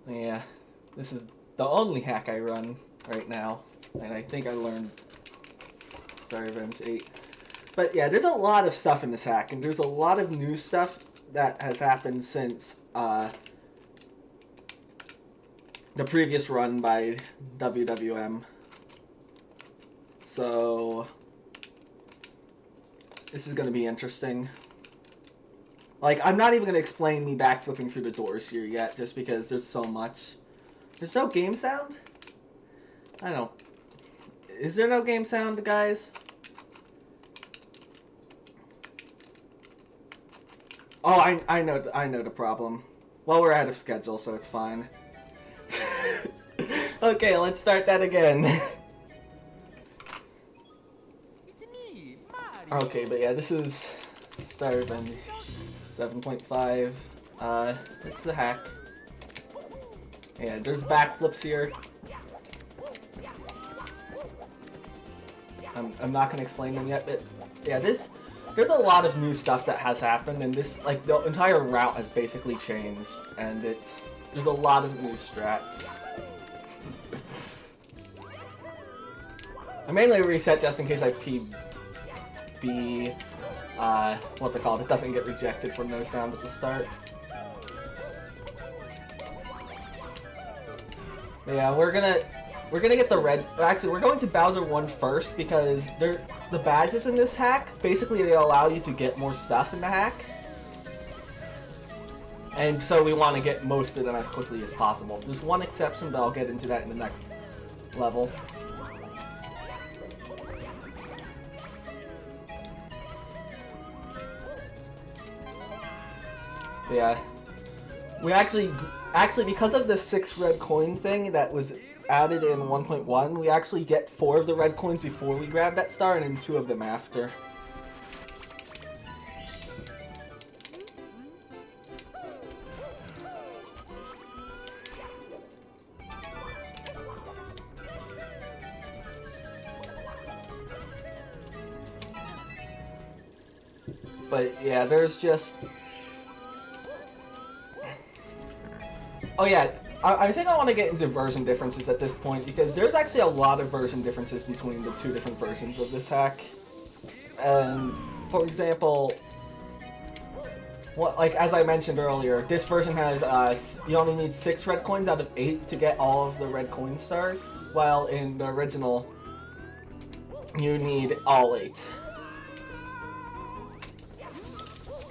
Yeah, this is the only hack I run right now, and I think I learned SSRM2020. But yeah, there's a lot of stuff in this hack, and there's a lot of new stuff that has happened since the previous run by WWM. So this is going to be interesting. Like, I'm not even going to explain me backflipping through the doors here yet, just because there's so much. There's no game sound? I don't... Is there no game sound, guys? Oh, I know the problem. Well, we're out of schedule, so it's fine. Okay, let's start that again. Okay, but yeah, this is SSRM2020 7.5. It's a hack. Yeah, there's backflips here. I'm not gonna explain them yet, but yeah, there's a lot of new stuff that has happened, and this, like, the entire route has basically changed, and there's a lot of new strats. I mainly reset just in case I PB, what's it called? It doesn't get rejected for no sound at the start. But yeah, we're gonna get the red. Actually, we're going to Bowser 1 first because the badges in this hack basically they allow you to get more stuff in the hack, and so we want to get most of them as quickly as possible. There's one exception, but I'll get into that in the next level. But yeah, we actually because of the 6 red coin thing that was added in 1.1, we actually get 4 of the red coins before we grab that star, and then 2 of them after. But yeah, there's just... Oh yeah, I think I want to get into version differences at this point, because there's actually a lot of version differences between the 2 different versions of this hack. And, for example, like as I mentioned earlier, this version has, you only need 6 red coins out of 8 to get all of the red coin stars, while in the original, you need all 8.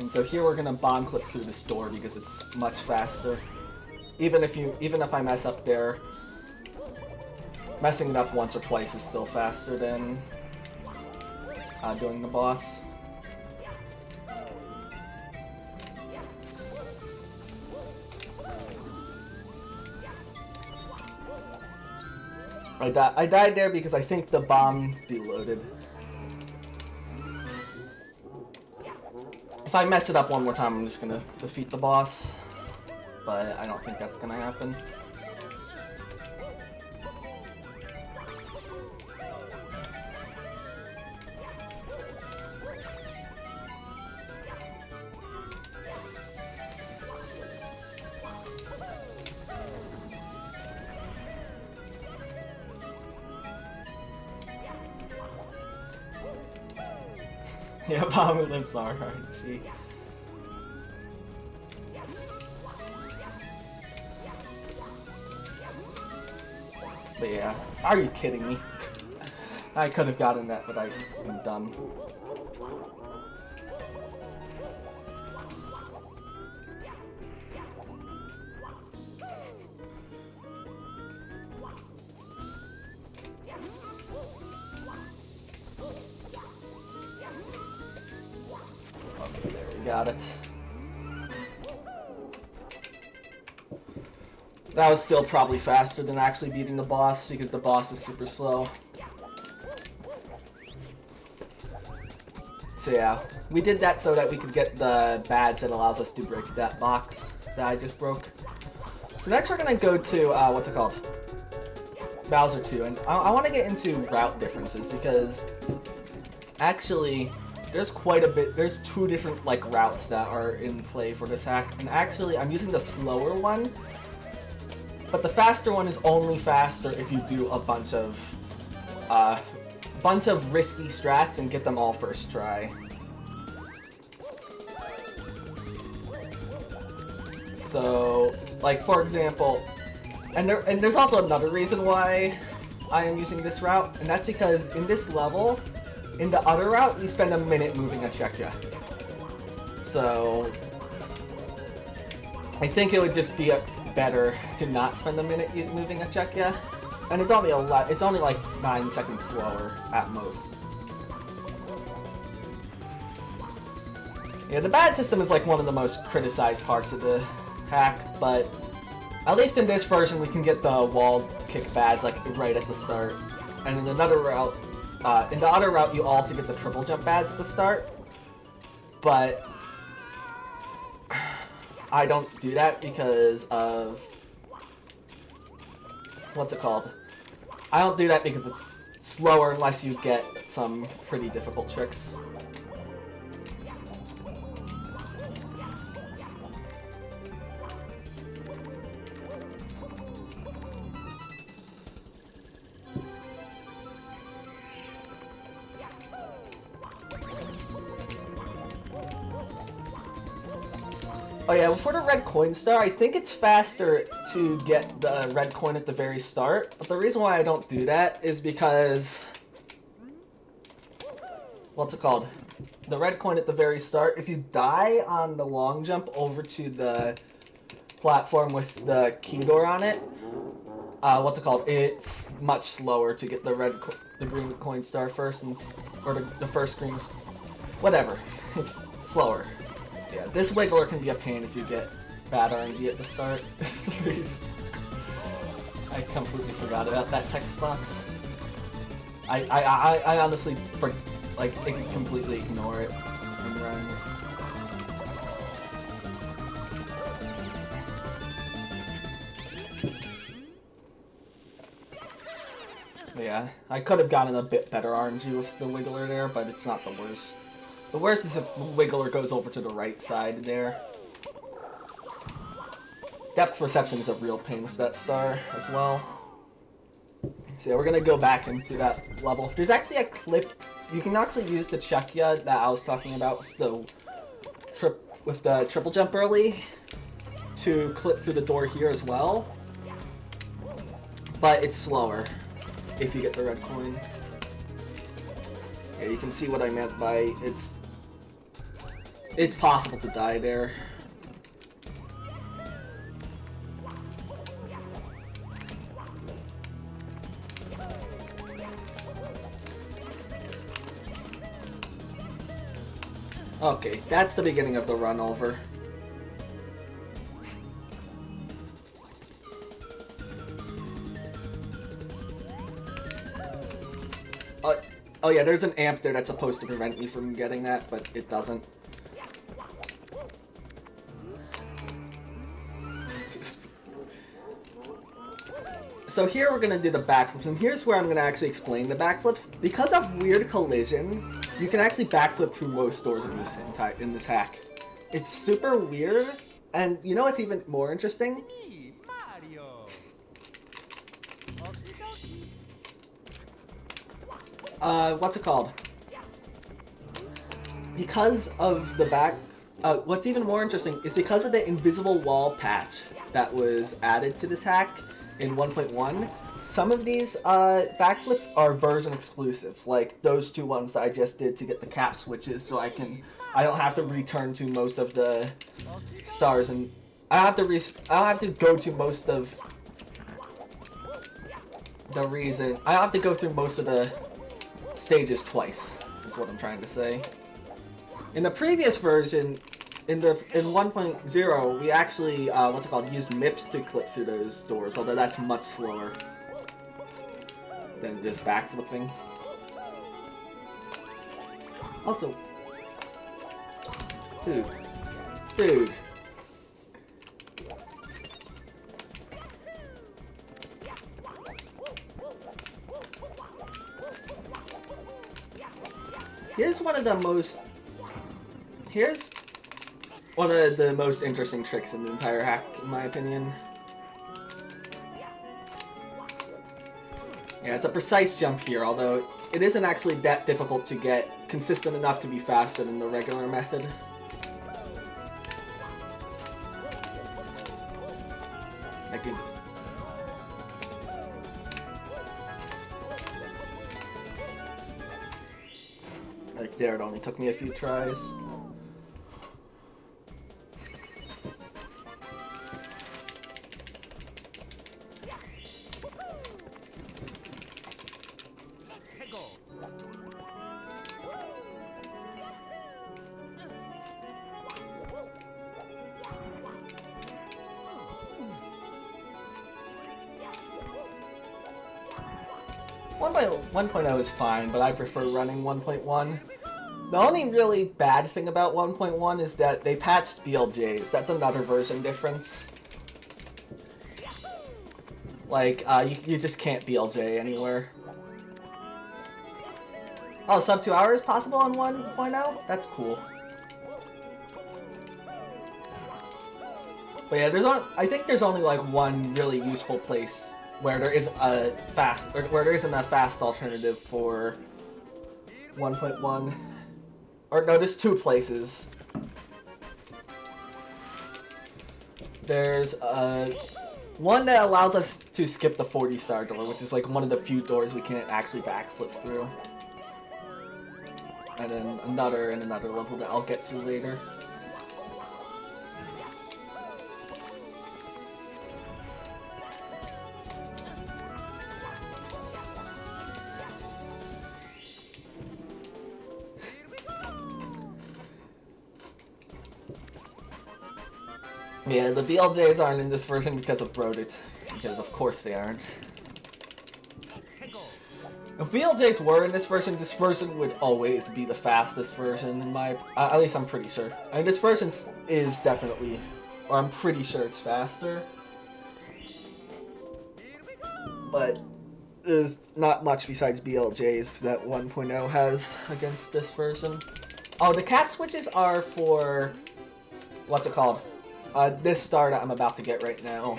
And so here we're gonna bomb clip through this door because it's much faster. Even if I mess up there, messing it up once or twice is still faster than doing the boss. I died there because I think the bomb deloaded. If I mess it up one more time, I'm just gonna defeat the boss. But I don't think that's gonna happen. Yeah, Bomb lives are, aren't she? But yeah, are you kidding me? I could have gotten that, but I'm dumb. Okay, there we got it. That was still probably faster than actually beating the boss, because the boss is super slow. So yeah, we did that so that we could get the badge that allows us to break that box that I just broke. So next we're gonna go to, what's it called? Bowser 2, and I want to get into route differences, because actually there's quite a bit, there's 2 different like routes that are in play for this hack, and actually I'm using the slower one but the faster one is only faster if you do a bunch of risky strats and get them all first try. So, like for example, and there's also another reason why I am using this route, and that's because in this level, in the other route, you spend a minute moving a Chekya. So, I think it would just be better to not spend a minute moving a Chekya, and it's only like 9 seconds slower at most. Yeah, the bad system is like one of the most criticized parts of the hack, but at least in this version we can get the wall kick bads like right at the start. And in another route, in the other route you also get the triple jump bads at the start. But I don't do that because of what's it called? I don't do that because it's slower unless you get some pretty difficult tricks. Oh yeah, for the red coin star, I think it's faster to get the red coin at the very start. But the reason why I don't do that is because... what's it called? The red coin at the very start, if you die on the long jump over to the platform with the Kedowser on it, what's it called? It's much slower to get the green coin star first, or the first green... whatever. It's slower. Yeah, this wiggler can be a pain if you get bad RNG at the start. I completely forgot about that text box. I honestly I can completely ignore it when running this. Yeah, I could have gotten a bit better RNG with the wiggler there, but it's not the worst. The worst is if the wiggler goes over to the right side there. Depth perception is a real pain with that star as well. So yeah, we're gonna go back into that level. There's actually a clip. You can actually use the Chekya that I was talking about with the triple jump early to clip through the door here as well. But it's slower if you get the red coin. Yeah, you can see what I meant by it's possible to die there. Okay, that's the beginning of the run over. Oh yeah, there's an amp there that's supposed to prevent me from getting that, but it doesn't. So here we're gonna do the backflips, and here's where I'm gonna actually explain the backflips. Because of weird collision, you can actually backflip through most doors in this hack. It's super weird, and you know what's even more interesting? What's it called? Because of the what's even more interesting is because of the invisible wall patch that was added to this hack in 1.1, some of these backflips are version exclusive, like those two ones that I just did to get the cap switches, so I don't have to return to most of the stars, and I don't have to go to most of the I don't have to go through most of the stages twice, is what I'm trying to say. In the previous version, in 1.0, we actually, used MIPS to clip through those doors, although that's much slower than just backflipping. Also, dude. Here's one of the most interesting tricks in the entire hack, in my opinion. Yeah, it's a precise jump here, although it isn't actually that difficult to get consistent enough to be faster than the regular method. I can... Like there, it only took me a few tries. One point oh is fine, but I prefer running 1.1. The only really bad thing about 1.1 is that they patched BLJs. That's another version difference. Like, you just can't BLJ anywhere. Oh, sub 2 hours possible on 1.0? That's cool. But yeah, I think there's only like one really useful place where there is a fast, or where there isn't a fast alternative for 1.1. Or no, there's two places. There's one that allows us to skip the 40-star door, which is like one of the few doors we can't actually backflip through. And then another and another level that I'll get to later. Yeah, the BLJs aren't in this version because of Brodit. Because of course they aren't. If BLJs were in this version would always be the fastest version in my... at least I'm pretty sure. I mean, this version is definitely... or I'm pretty sure it's faster. But there's not much besides BLJs that 1.0 has against this version. Oh, the cap switches are for... what's it called? This star that I'm about to get right now.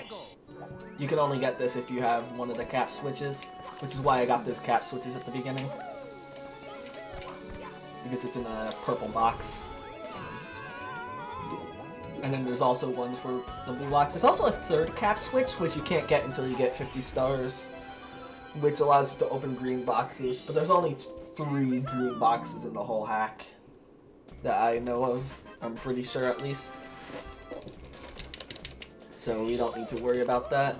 You can only get this if you have one of the cap switches, which is why I got this cap switches at the beginning. Because it's in a purple box. And then there's also ones for the blue box. There's also a third cap switch, which you can't get until you get 50 stars, which allows you to open green boxes, but there's only 3 green boxes in the whole hack that I know of. I'm pretty sure, at least. So we don't need to worry about that.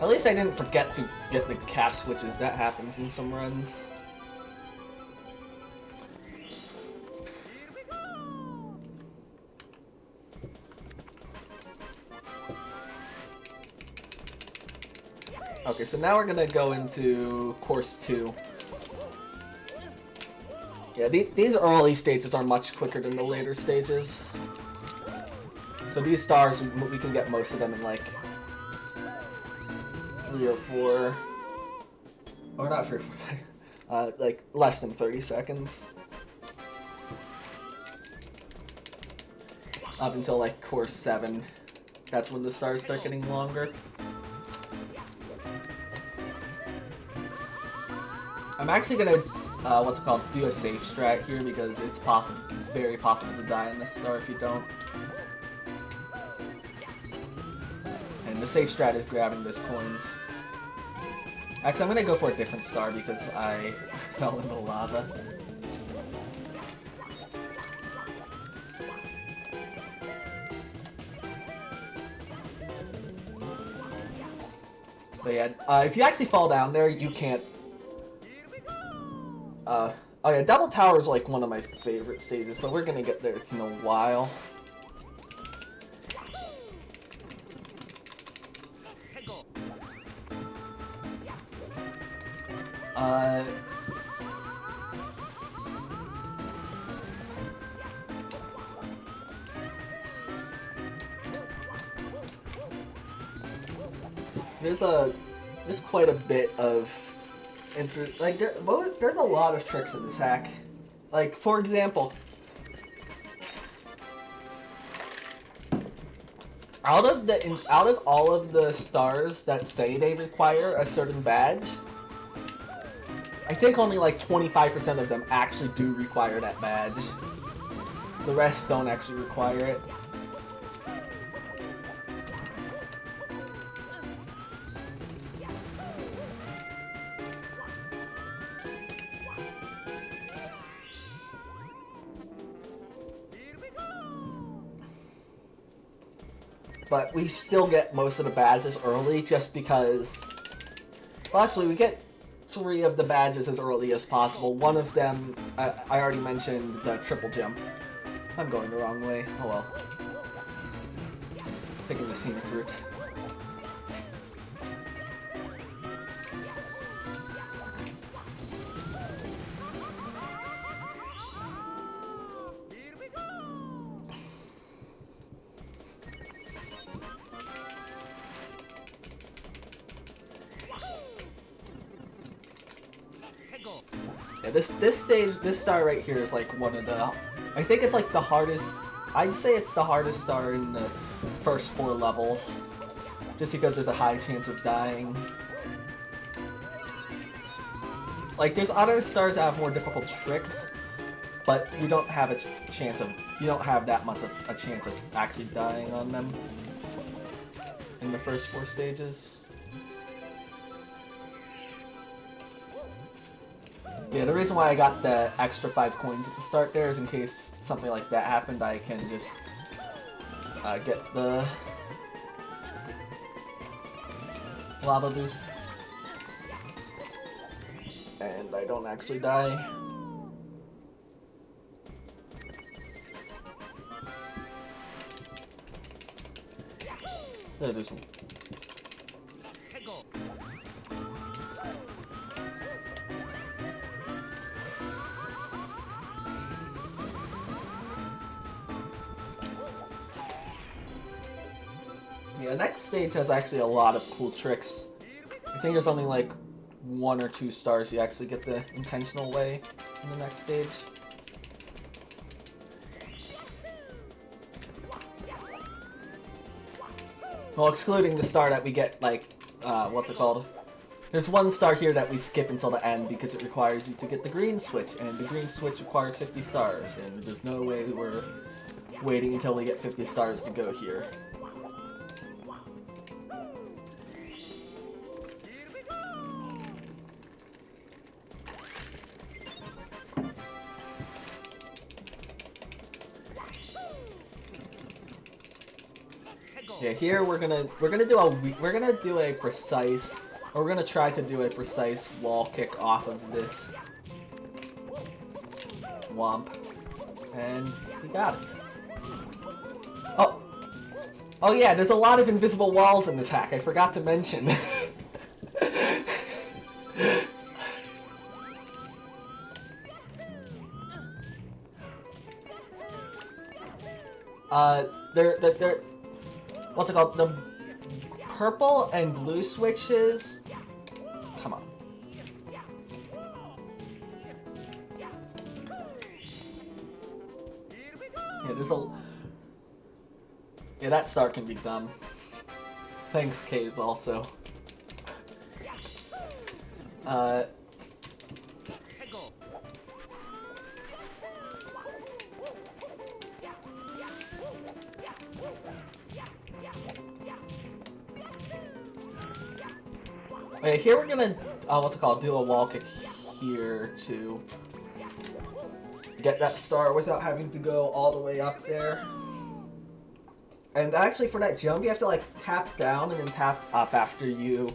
At least I didn't forget to get the cap switches. That happens in some runs. Okay, so now we're gonna go into course 2. Yeah, these early stages are much quicker than the later stages. So these stars, we can get most of them in like 3 or 4, or not 3 or 4 seconds, like less than 30 seconds. Up until like course 7, that's when the stars start getting longer. I'm actually gonna, do a safe strat here because it's very possible to die in this star if you don't. And the safe strat is grabbing those coins. Actually, I'm gonna go for a different star because I fell in the lava. But yeah, if you actually fall down there, you can't... oh yeah, Double Tower is like one of my favorite stages, but we're gonna get there in a while. there's quite a bit of there's a lot of tricks in this hack. Like, for example, out of all of the stars that say they require a certain badge, I think only like 25% of them actually do require that badge. The rest don't actually require it. But we still get most of the badges early just because... Well, actually, we get 3 of the badges as early as possible. One of them, I already mentioned the triple jump. I'm going the wrong way. Oh well. Taking the scenic route. Yeah, this star right here is like one of the... I think it's like the hardest... I'd say it's the hardest star in the first 4 levels. Just because there's a high chance of dying. Like, there's other stars that have more difficult tricks, but you don't have a chance of... You don't have that much of a chance of actually dying on them in the first 4 stages. Yeah, the reason why I got the extra 5 coins at the start there is in case something like that happened, I can just get the lava boost. And I don't actually die. There it is. Yeah, the next stage has actually a lot of cool tricks. I think there's only like 1 or 2 stars you actually get the intentional way in the next stage. Well, excluding the star that we get, like, what's it called? There's 1 star here that we skip until the end because it requires you to get the green switch, and the green switch requires 50 stars, and there's no way we're waiting until we get 50 stars to go here. Yeah, here we're gonna try to do a precise wall kick off of this womp, and we got it. Oh yeah, there's a lot of invisible walls in this hack. I forgot to mention. They're what's it called? The purple and blue switches. Come on. Yeah, there's a... Yeah, that star can be dumb. Thanks, K's, also. Okay, here we're gonna, what's it called, do a wall kick here to get that star without having to go all the way up there. And actually for that jump, you have to like tap down and then tap up after you,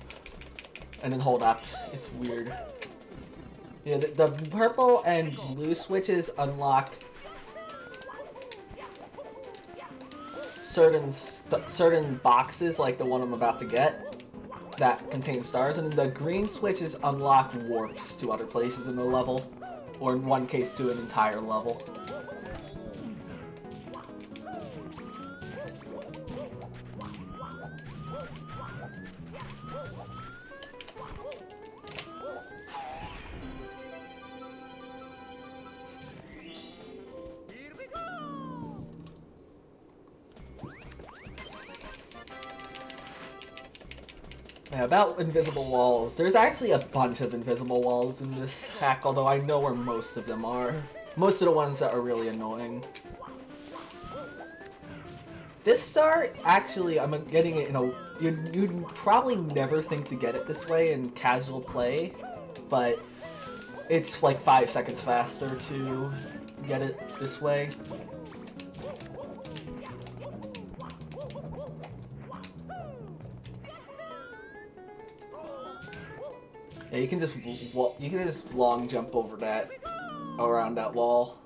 and then hold up. It's weird. Yeah, the purple and blue switches unlock certain boxes, like the one I'm about to get, that contain stars, and the green switches unlock warps to other places in the level, or in one case to an entire level. Yeah, about invisible walls. There's actually a bunch of invisible walls in this hack, although I know where most of them are. Most of the ones that are really annoying. This star, actually, I'm getting it in a... You'd probably never think to get it this way in casual play, but it's like 5 seconds faster to get it this way. Yeah, you can just long jump over that, around that wall.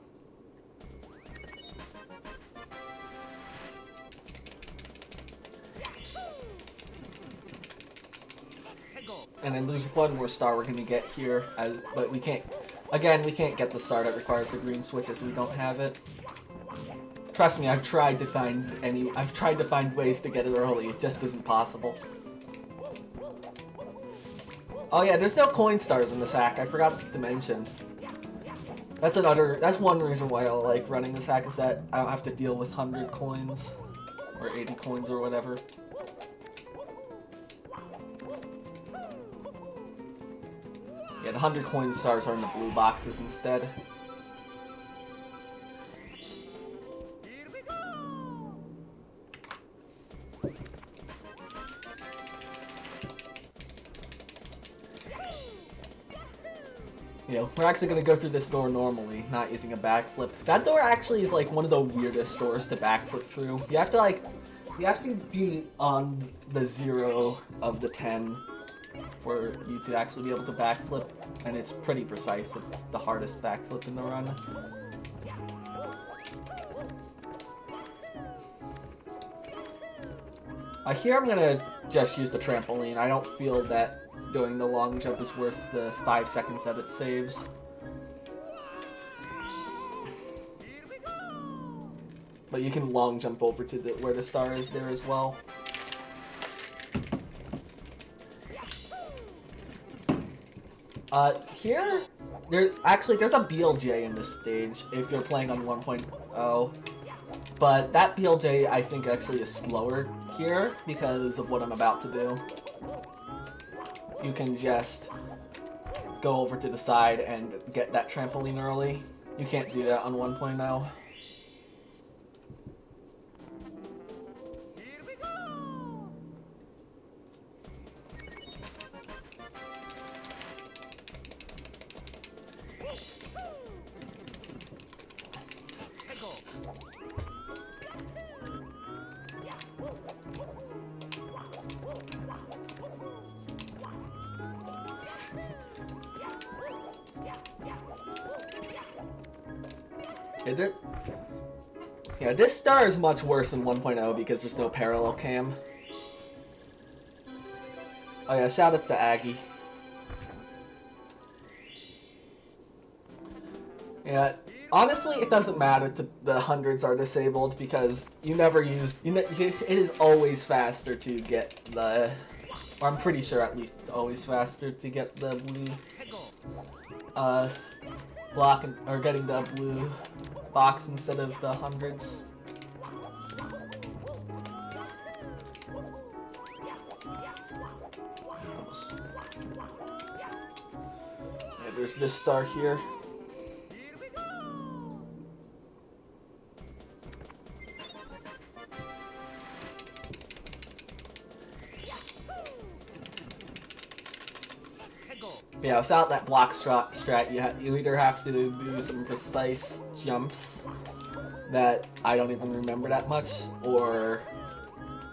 And then there's one more star we're gonna get here, but we can't. Again, we can't get the star that requires the green switch as we don't have it. Trust me, I've tried to find ways to get it early. It just isn't possible. Oh yeah, there's no coin stars in this hack. I forgot to mention. That's one reason why I like running this hack, is that I don't have to deal with 100 coins or 80 coins or whatever. Yeah, the 100 coin stars are in the blue boxes instead. You know, we're actually going to go through this door normally, not using a backflip. That door actually is like one of the weirdest doors to backflip through. You have to be on the 0 of the 10 for you to actually be able to backflip, and it's pretty precise. It's the hardest backflip in the run. Here I'm gonna just use the trampoline. I don't feel that doing the long jump is worth the 5 seconds that it saves. But you can long jump over to where the star is there as well. Here, there's a BLJ in this stage if you're playing on 1.0, but that BLJ I think actually is slower here because of what I'm about to do. You can just go over to the side and get that trampoline early. You can't do that on 1.0. Yeah, this star is much worse than 1.0 because there's no parallel cam. Oh yeah, shoutouts to Aggie. Yeah, honestly, it doesn't matter to the hundreds are disabled because it is always faster to get the, or I'm pretty sure at least it's always faster to get the blue block or getting the blue box instead of the hundreds. Yeah, there's this star here. Yeah, without that block strat, you either have to do some precise jumps that I don't even remember that much, or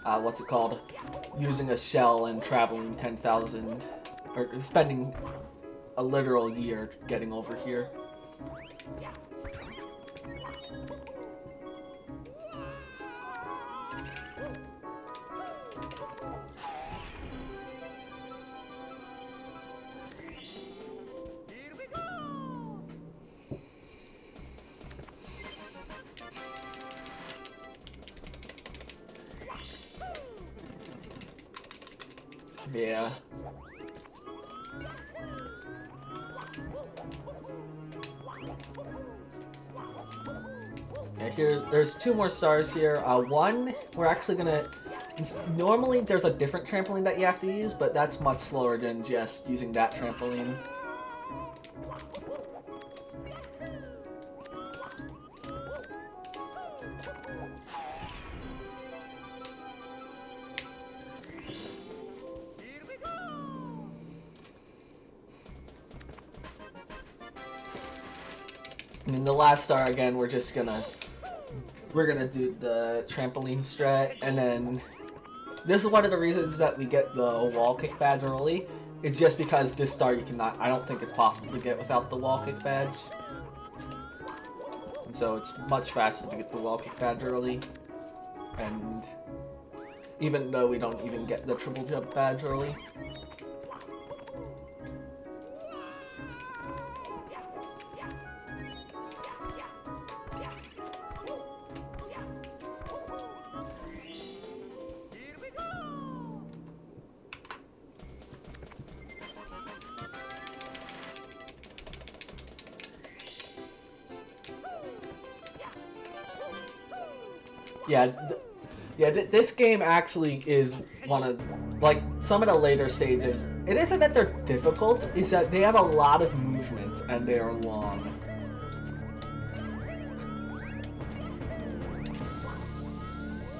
what's it called? Using a shell and traveling 10,000, or spending a literal year getting over here. Yeah. Yeah, there's 2 more stars here. One, we're actually gonna Normally there's a different trampoline that you have to use, but that's much slower than just using that trampoline. And in the last star again, we're gonna do the trampoline strat, and then this is one of the reasons that we get the wall kick badge early. It's just because this star I don't think it's possible to get without the wall kick badge. And so it's much faster to get the wall kick badge early. And even though we don't even get the triple jump badge early. This game actually is one of, like, some of the later stages. It isn't that they're difficult, it's that they have a lot of movements and they are long.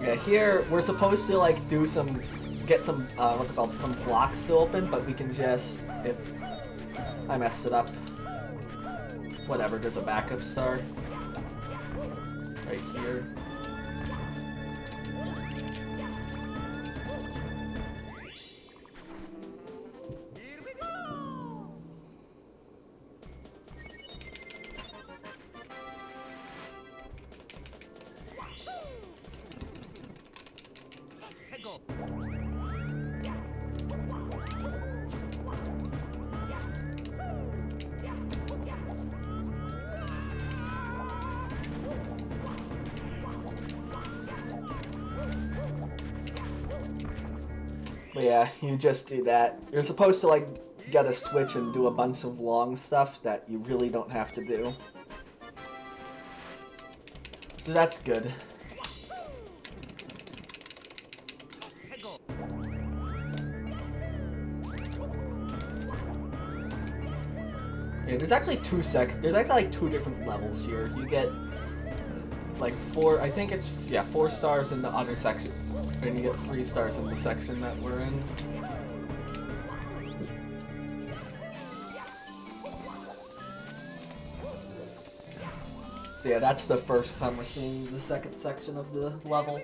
Yeah, here we're supposed to like get some some blocks to open, but we can just, if I messed it up, whatever, there's a backup star right here. But yeah, you just do that. You're supposed to like get a switch and do a bunch of long stuff that you really don't have to do. So that's good. Yeah, there's actually like two different levels here. You get like 4 stars in the other section, and you get 3 stars in the section that we're in. So yeah, that's the first time we're seeing the second section of the level.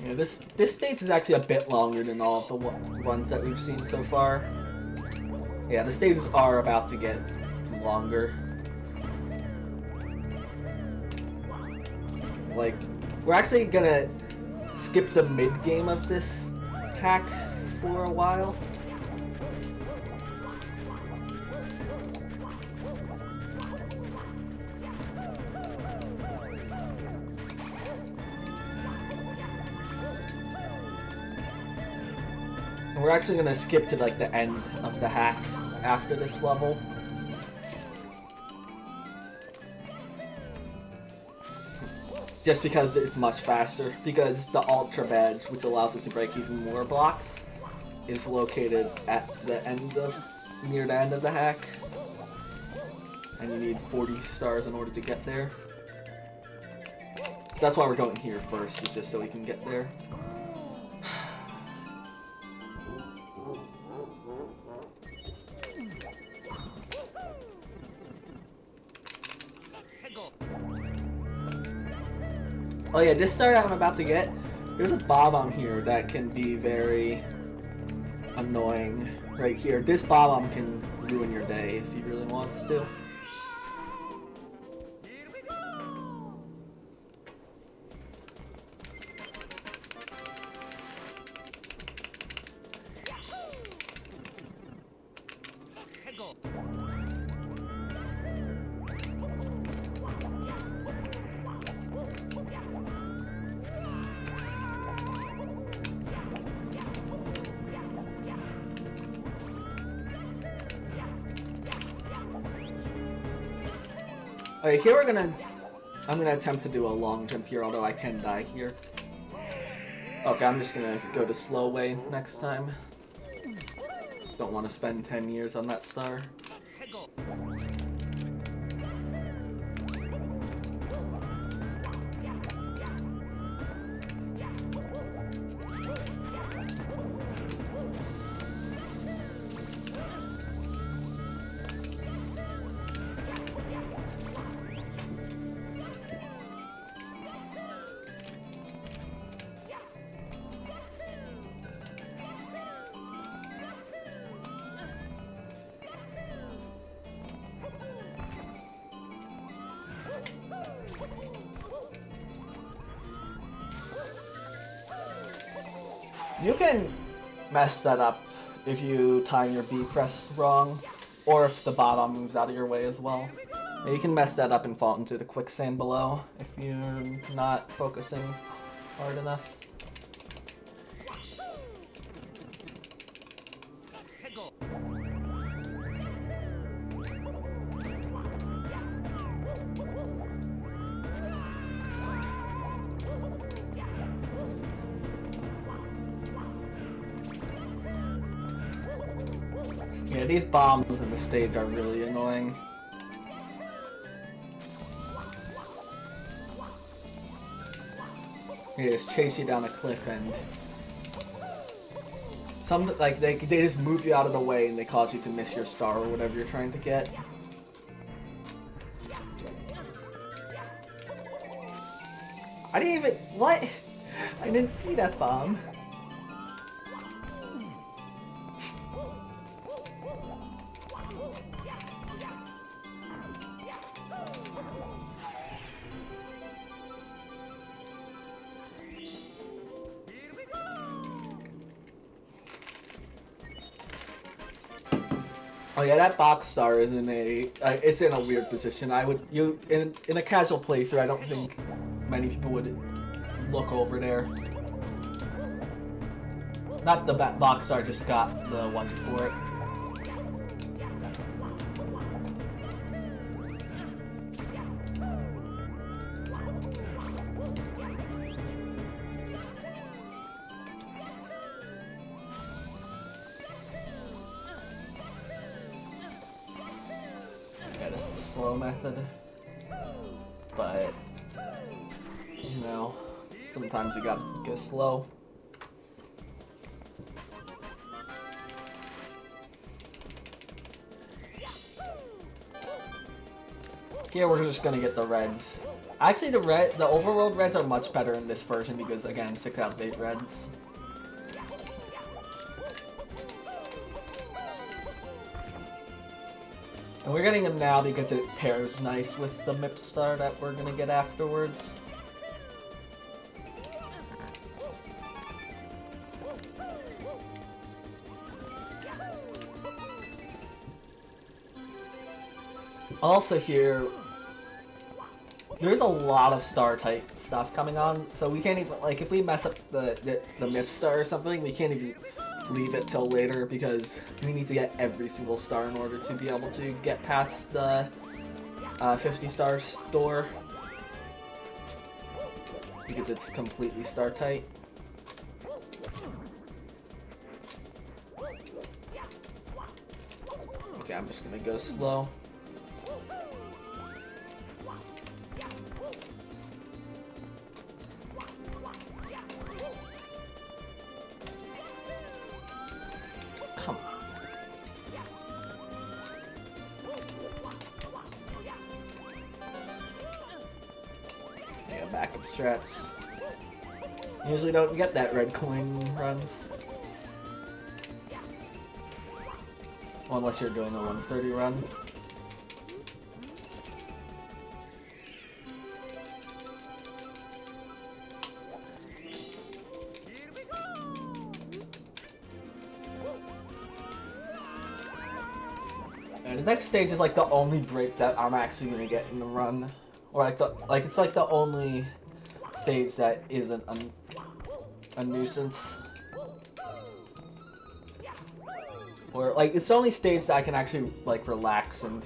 Yeah, this stage is actually a bit longer than all of the ones that we've seen so far. Yeah, the stages are about to get longer. Like, we're actually gonna skip the mid-game of this hack for a while. We're actually gonna skip to like the end of the hack after this level. Just because it's much faster. Because the Ultra Badge, which allows us to break even more blocks, is located at the end near the end of the hack. And you need 40 stars in order to get there. So that's why we're going here first, is just so we can get there. Oh yeah, this star I'm about to get, there's a bomb here that can be very annoying right here. This bomb can ruin your day if he really wants to. Okay, here I'm gonna attempt to do a long jump here, although I can die here. Okay, I'm just gonna go the slow way next time. Don't want to spend 10 years on that star. You can mess that up if you time your B press wrong, or if the bottom moves out of your way as well. You can mess that up and fall into the quicksand below if you're not focusing hard enough. Yeah, these bombs in the stage are really annoying. They just chase you down a cliff and they just move you out of the way and they cause you to miss your star or whatever you're trying to get. I didn't even what? I didn't see that bomb. Oh yeah, that box star is in it's in a weird position. In a casual playthrough, I don't think many people would look over there. Not the box star, just got the one before it. Slow method, but you know, sometimes you gotta go slow. Here we're just gonna get the reds. Actually, the overworld reds are much better in this version because again, 6 out of 8 reds. And we're getting them now because it pairs nice with the MIP star that we're gonna get afterwards. Also here, there's a lot of star type stuff coming on, so we can't even, like, if we mess up the MIP star or something, we can't even leave it till later because we need to get every single star in order to be able to get past the 50 star door because it's completely star tight. Okay, I'm just gonna go slow. Come on. Yeah, backup strats. Usually don't get that red coin runs. Well, unless you're doing a 130 run. And the next stage is like the only break that I'm actually gonna get in the run, or it's like the only stage that isn't a nuisance, or like it's the only stage that I can actually like relax and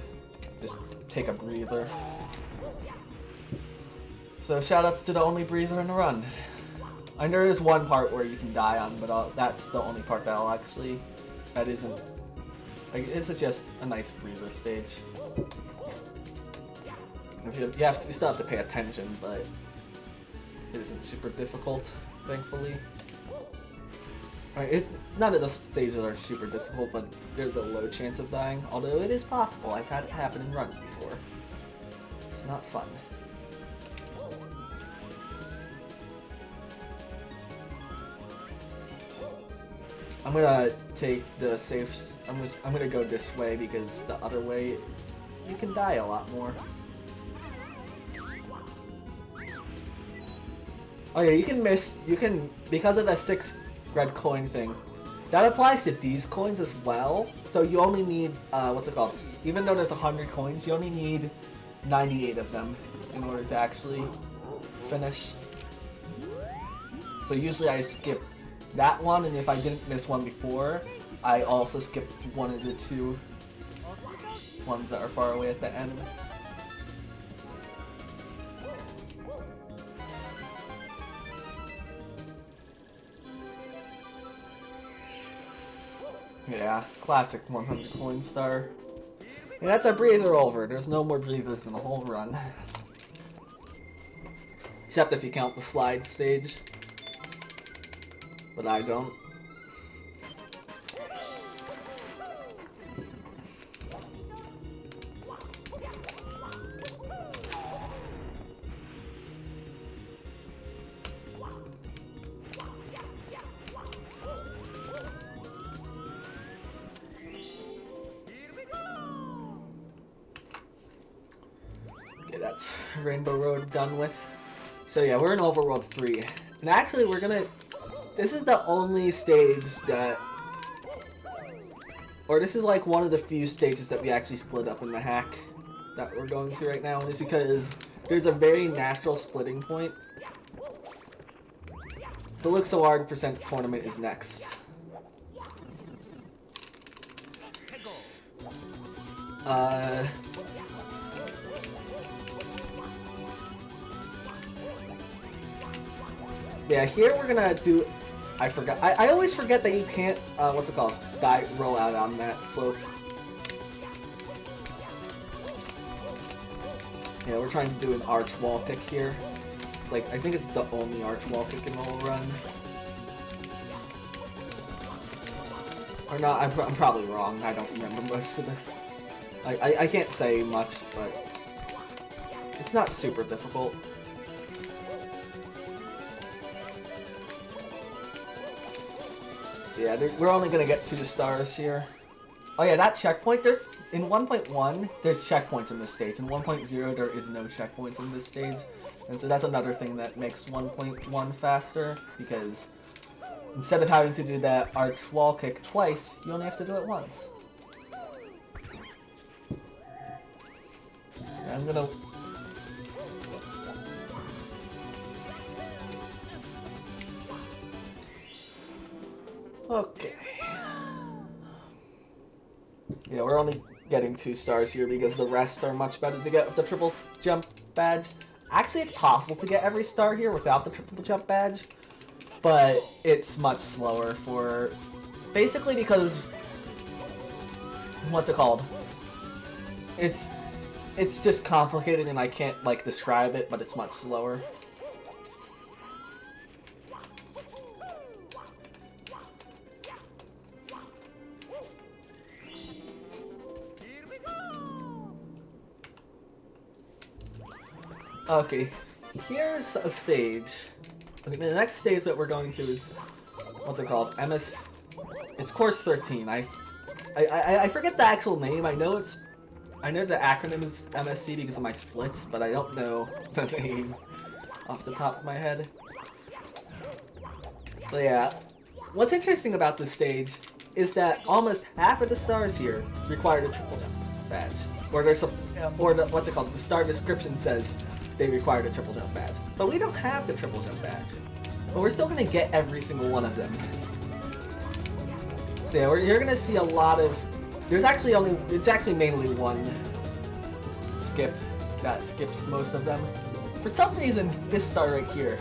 just take a breather. So shoutouts to the only breather in the run. And there is one part where you can die on, but that's the only part that I'll actually... That isn't... Like, this is just a nice breather stage. You still have to pay attention, but it isn't super difficult, thankfully. I mean, none of the stages are super difficult, but there's a low chance of dying. Although it is possible. I've had it happen in runs before. It's not fun. I'm gonna take the safe. I'm gonna go this way because the other way you can die a lot more. Oh yeah, you can miss. You can, because of the 6 red coin thing. That applies to these coins as well. So you only need what's it called? Even though there's 100 coins, you only need 98 of them in order to actually finish. So usually I skip that one, and if I didn't miss one before, I also skip one of the 2 ones that are far away at the end. Yeah, classic 100 coin star. And that's our breather over. There's no more breathers in the whole run. Except if you count the slide stage. But I don't. Okay, that's Rainbow Road done with. So yeah, we're in Overworld 3. And actually we're gonna... This is the only stage that... Or this is like one of the few stages that we actually split up in the hack that we're going to right now. And it's because there's a very natural splitting point. The Look So Hard % tournament is next. Yeah, here we're gonna do... I forgot. I always forget that you can't, what's it called? Roll out on that slope. Yeah, we're trying to do an arch wall kick here. It's like, I think it's the only arch wall kick in the whole run. Or not, I'm probably wrong. I don't remember most of it. I can't say much, but it's not super difficult. Yeah, we're only gonna get 2 stars here. Oh yeah, that checkpoint, in 1.1, there's checkpoints in this stage. In 1.0, there is no checkpoints in this stage. And so that's another thing that makes 1.1 faster, because instead of having to do that arch wall kick twice, you only have to do it once. Yeah, I'm gonna... Okay. Yeah, we're only getting 2 stars here because the rest are much better to get with the triple jump badge. Actually, it's possible to get every star here without the triple jump badge, but it's much slower for... Basically because... What's it called? It's just complicated and I can't, like, describe it, but it's much slower. Okay, here's a stage. Okay, the next stage that we're going to is, what's it called? It's course 13. I forget the actual name. I know the acronym is MSC because of my splits, but I don't know the name off the top of my head. But yeah, what's interesting about this stage is that almost half of the stars here require the triple jump badge, or what's it called? The star description says they required a triple jump badge. But we don't have the triple jump badge. But we're still going to get every single one of them. So yeah, you're going to see a lot of... it's actually mainly one skip that skips most of them. For some reason, this star right here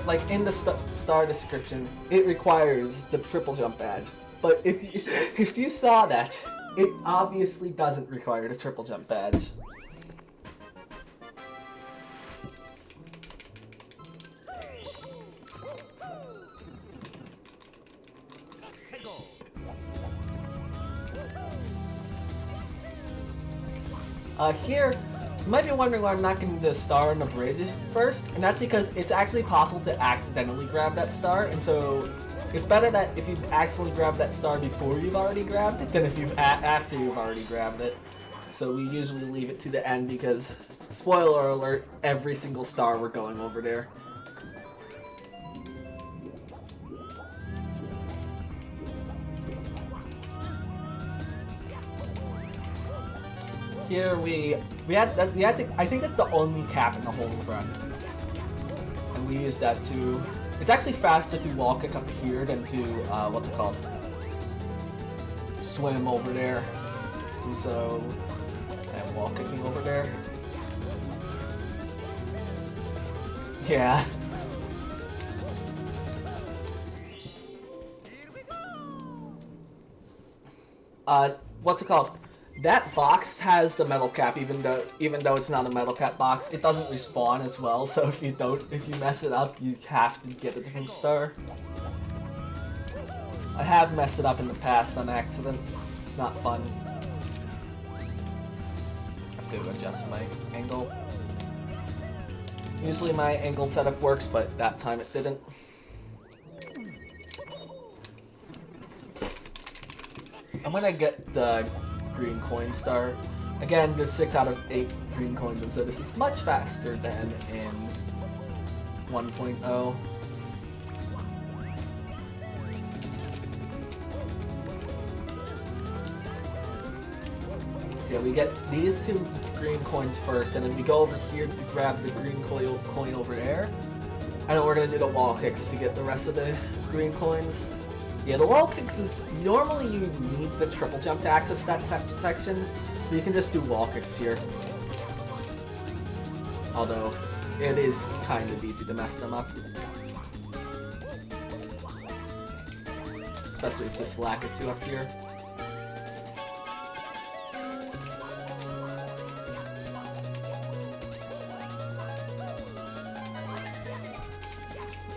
like in the star description, it requires the triple jump badge. But if you saw that, it obviously doesn't require the triple jump badge. Here, you might be wondering why I'm not getting the star on the bridge first, and that's because it's actually possible to accidentally grab that star, and so it's better that if you accidentally grab that star before you've already grabbed it than if you've after you've already grabbed it. So we usually leave it to the end because, spoiler alert, every single star we're going over there. Here I think that's the only cap in the whole run, and we use that to. It's actually faster to wall kick up here than to what's it called? Swim over there, and so I'm wall kicking over there. Yeah. What's it called? That box has the metal cap, even though it's not a metal cap box. It doesn't respawn as well, so if you mess it up, you have to get a different star. I have messed it up in the past on accident. It's not fun. I have to adjust my angle. Usually my angle setup works, but that time it didn't. I'm gonna get the green coin star. Again, there's 6 out of 8 green coins, and so this is much faster than in 1.0. Yeah, we get these 2 green coins first, and then we go over here to grab the green coin over there. And then we're gonna do the wall kicks to get the rest of the green coins. Yeah, the wall kicks is normally you need the triple jump to access that section, but you can just do wall kicks here. Although it is kind of easy to mess them up, especially if this lack gets you up here.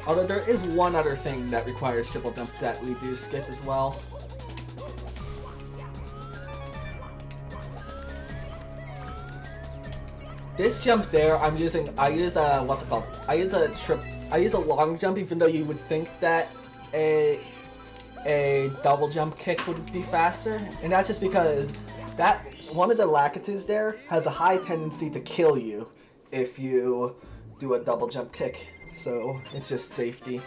Although there is one other thing that requires triple jump that we do skip as well. This jump there, I use what's it called? I use a long jump, even though you would think that a double jump kick would be faster, and that's just because that one of the Lakitus there has a high tendency to kill you if you do a double jump kick. So it's just safety.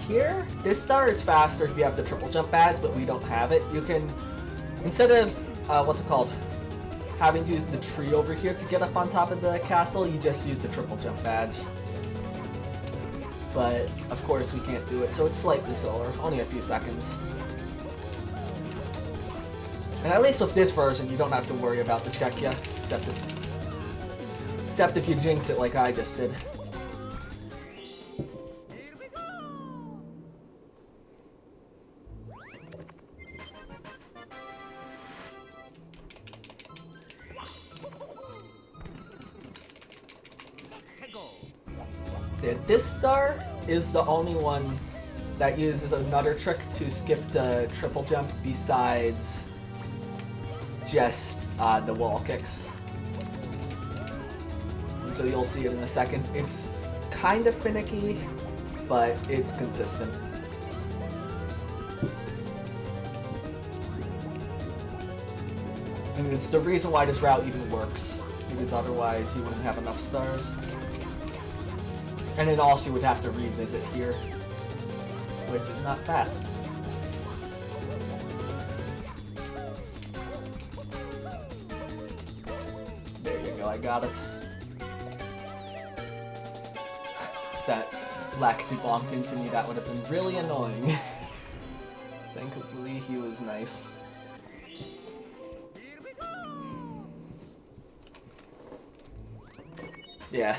Here, this star is faster if you have the triple jump badge, but we don't have it. You can, instead of, what's it called? Having to use the tree over here to get up on top of the castle, you just use the triple jump badge. But, of course, we can't do it, so it's slightly slower, only a few seconds. And at least with this version, you don't have to worry about the check yet, except if you jinx it like I just did. This star is the only one that uses another trick to skip the triple jump besides just the wall kicks. And so you'll see it in a second. It's kind of finicky, but it's consistent. And it's the reason why this route even works, because otherwise you wouldn't have enough stars. And then also you would have to revisit here, which is not fast. go, I got it. That Lacti bonked into me, that would have been really annoying. Thankfully, he was nice. Yeah.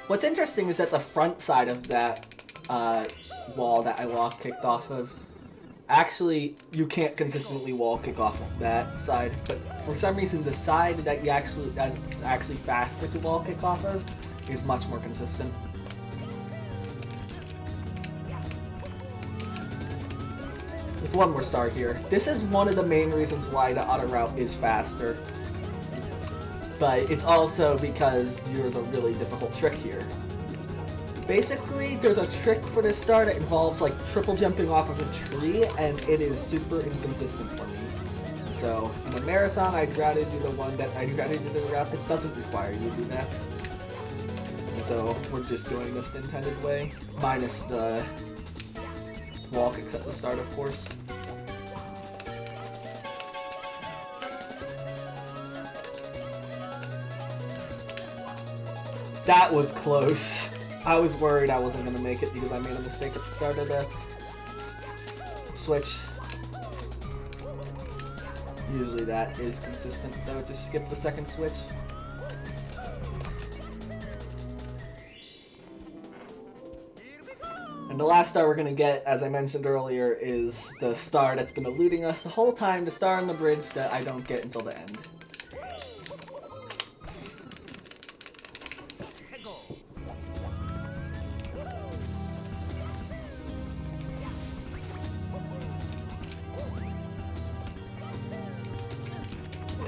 What's interesting is that the front side of that wall that I wall kicked off of, actually, you can't consistently wall kick off of that side, but for some reason the side that that's actually faster to wall kick off of is much more consistent. There's one more star here. This is one of the main reasons why the auto route is faster, but it's also because there's a really difficult trick here. Basically, there's a trick for this star that involves like triple jumping off of a tree, and it is super inconsistent for me. So in a marathon, I'd rather do the route that doesn't require you to do that. And so we're just doing this the intended way, minus the wall kicks at the start, of course. That was close. I was worried I wasn't going to make it because I made a mistake at the start of the switch. Usually that is consistent though, to skip the second switch. And the last star we're going to get, as I mentioned earlier, is the star that's been eluding us the whole time, the star on the bridge that I don't get until the end.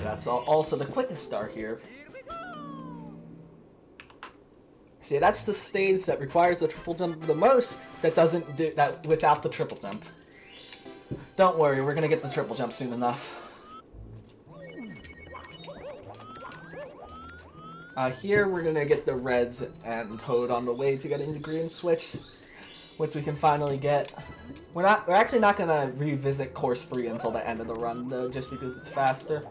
That's also the quickest star here. See, that's the stage that requires the triple jump the most, that doesn't do that without the triple jump. Don't worry, we're gonna get the triple jump soon enough. Here we're gonna get the reds and Toad on the way to getting the green switch, which we can finally get. We're actually not gonna revisit course 3 until the end of the run though, just because it's faster.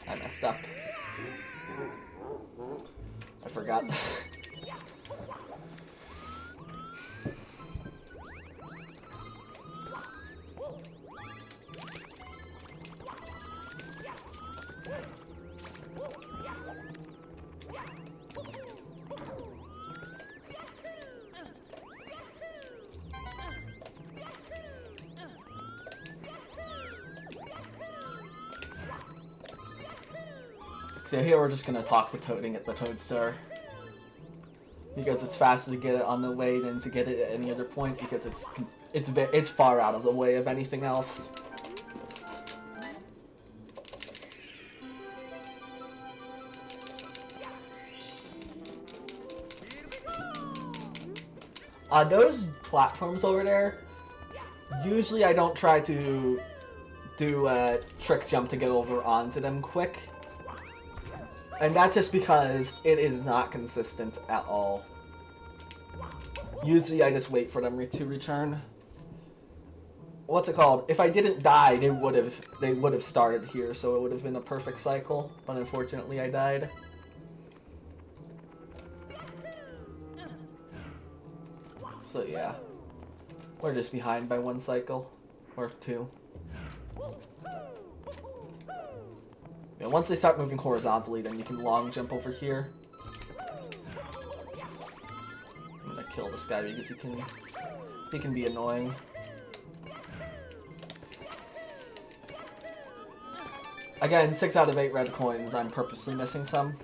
I messed up. I forgot. So here we're just gonna talk to Toad and get the Toad Star, because it's faster to get it on the way than to get it at any other point, because it's far out of the way of anything else. Those platforms over there, usually I don't try to do a trick jump to get over onto them quick. And that's just because it is not consistent at all. Usually I just wait for them to return. What's it called? If I didn't die, they would have started here, so it would have been a perfect cycle. But unfortunately I died. So yeah. We're just behind by 1 cycle. Or 2. Yeah, once they start moving horizontally, then you can long jump over here. I'm gonna kill this guy because he can be annoying. Again, 6 out of 8 red coins. I'm purposely missing some.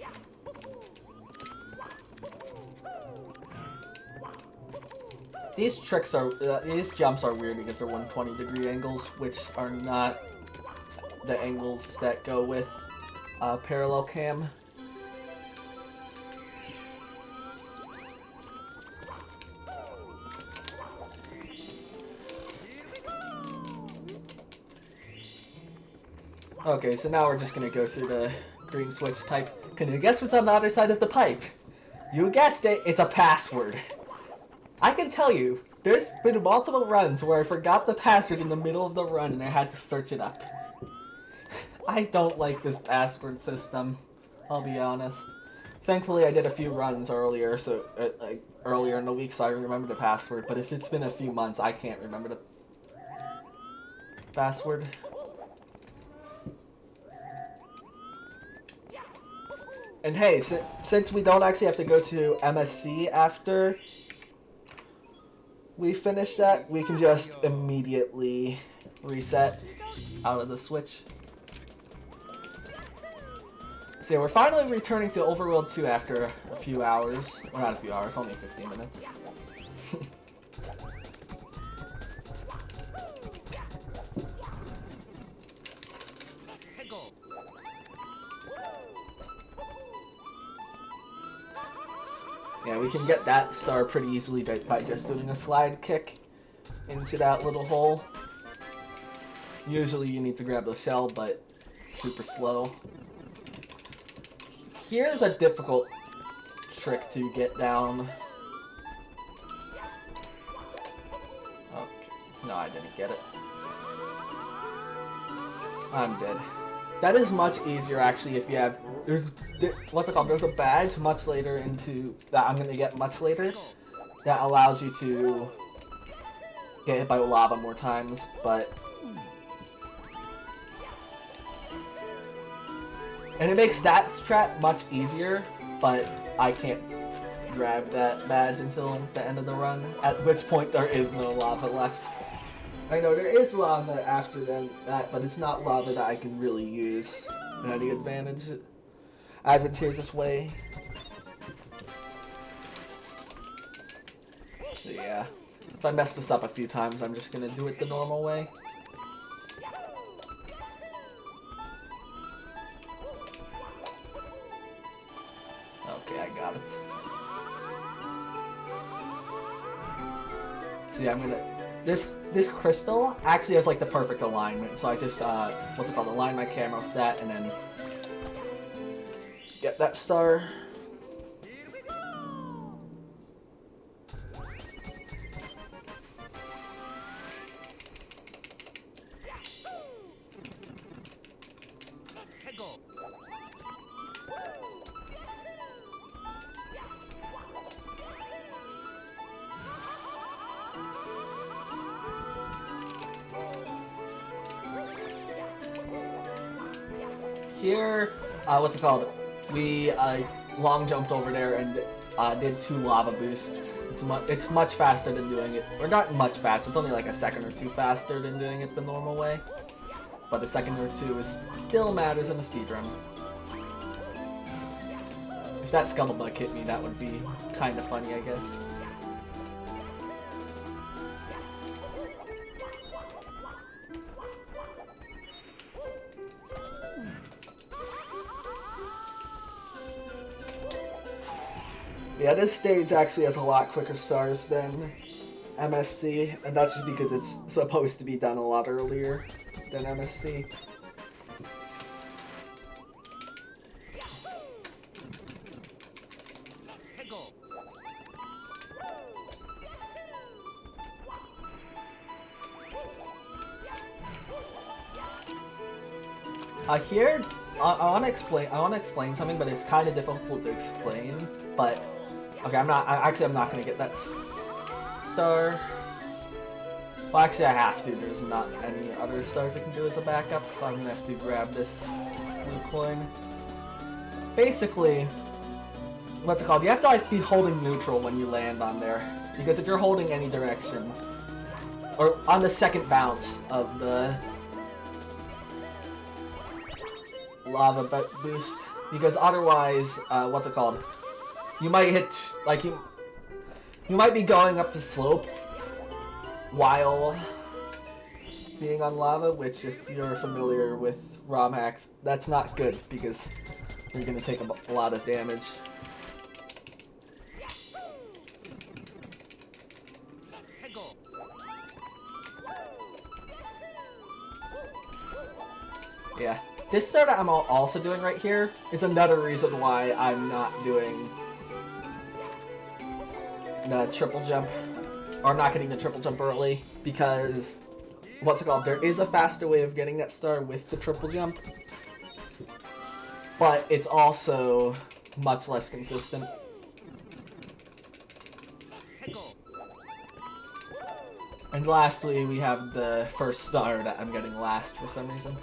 These jumps are weird because they're 120-degree angles, which are not the angles that go with parallel cam. Okay, so now we're just gonna go through the green switch pipe. Can you guess what's on the other side of the pipe? You guessed it, it's a password. I can tell you, there's been multiple runs where I forgot the password in the middle of the run and I had to search it up. I don't like this password system, I'll be honest. Thankfully, I did a few runs earlier, so like earlier in the week, so I remember the password. But if it's been a few months, I can't remember the password. And hey, since we don't actually have to go to MSC after we finish that, we can just immediately reset out of the Switch. So yeah, we're finally returning to Overworld 2 after a few hours. Well, not a few hours, only 15 minutes. Yeah, we can get that star pretty easily by just doing a slide kick into that little hole. Usually you need to grab the shell, but it's super slow. Here's a difficult trick to get down. Okay. No, I didn't get it. I'm dead. That is much easier actually if you have what's it called? There's a badge much later into that I'm gonna get much later that allows you to get hit by lava more times, but and it makes that strat much easier, but I can't grab that badge until the end of the run, at which point there is no lava left. I know there is lava after that, but it's not lava that I can really use in any advantageous way. So yeah, if I mess this up a few times, I'm just gonna do it the normal way. Okay, I got it. So yeah, I'm gonna... This crystal actually has like the perfect alignment, so I just what's it called? Align my camera with that, and then get that star. Here, what's it called? We long jumped over there and did 2 lava boosts. It's much faster than doing it, or not much faster. It's only like a second or 2 faster than doing it the normal way. But a second or 2 still matters in a speedrun. If that scuttlebutt hit me, that would be kind of funny, I guess. Yeah, this stage actually has a lot quicker stars than MSC, and that's just because it's supposed to be done a lot earlier than MSC. Here, I want to explain something, but it's kind of difficult to explain. But okay, I'm not gonna get that star. Well, actually, I have to. There's not any other stars I can do as a backup, so I'm gonna have to grab this blue coin. Basically, what's it called? You have to like be holding neutral when you land on there, because if you're holding any direction, or on the second bounce of the lava boost, because otherwise, what's it called? You might hit, like, you might be going up the slope while being on lava, which if you're familiar with ROM hacks, that's not good, because you're going to take a lot of damage. Yeah. This start I'm also doing right here is another reason why I'm not doing the triple jump, or not getting the triple jump early, because, what's it called, there is a faster way of getting that star with the triple jump, but it's also much less consistent. And lastly, we have the first star that I'm getting last for some reason.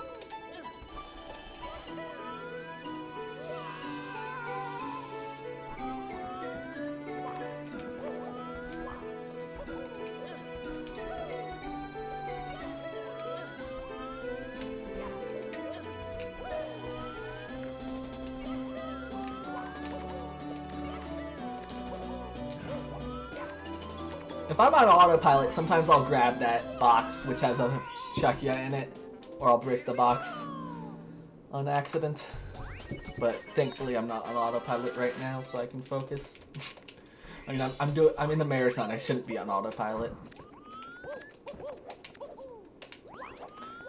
If I'm on autopilot, sometimes I'll grab that box which has a Chuckia in it, or I'll break the box on accident. But thankfully I'm not on autopilot right now, so I can focus. I mean, I'm in the marathon. I shouldn't be on autopilot.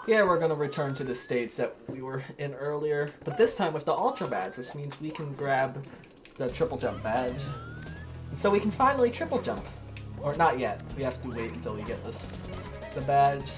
Yeah, we're gonna return to the stage that we were in earlier, but this time with the Ultra badge, which means we can grab the triple jump badge, and so we can finally triple jump. Or not yet. We have to wait until we get the badge.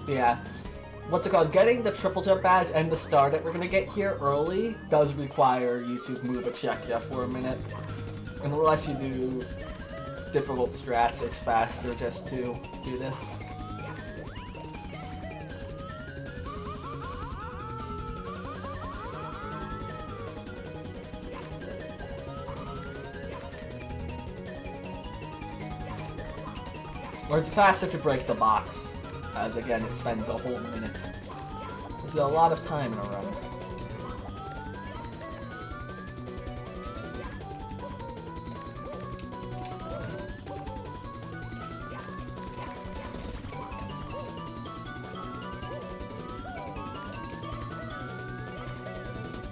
Yeah. What's it called? Getting the triple jump badge and the star that we're gonna get here early does require you to move a Chuckia for a minute. And unless you do difficult strats, it's faster just to do this. Or it's faster to break the box. As again, it spends a whole minute. There's a lot of time in a run.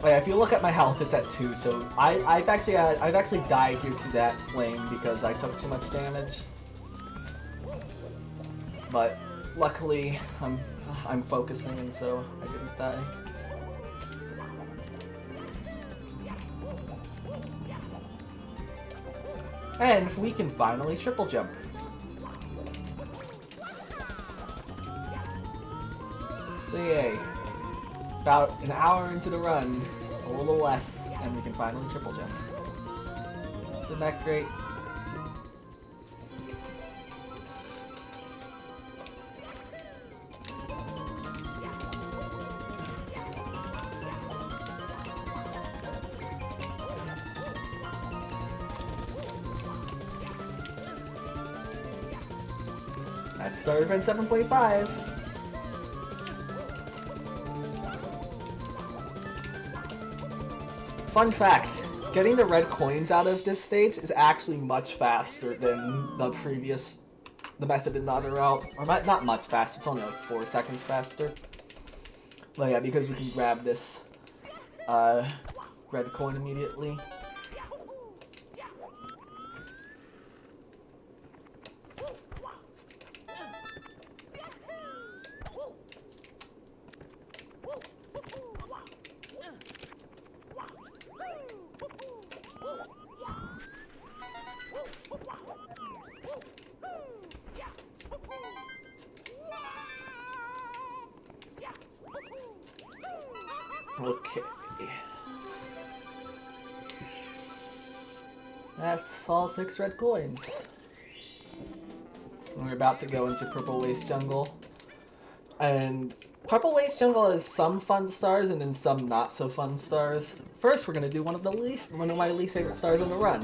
Oh yeah, if you look at my health, it's at 2. So I've actually died here to that flame because I took too much damage. But luckily, I'm focusing, and so I didn't die. And we can finally triple jump. So yay. About an hour into the run, a little less, and we can finally triple jump. Isn't that great? That's Star Event 7.5. Fun fact, getting the red coins out of this stage is actually much faster than the method in the other route. Or not much faster, it's only like 4 seconds faster. But yeah, because we can grab this red coin immediately. Okay. That's all 6 red coins. And we're about to go into Purple Waste Jungle. And Purple Waste Jungle has some fun stars and then some not so fun stars. First, we're gonna do one of my least favorite stars on the run.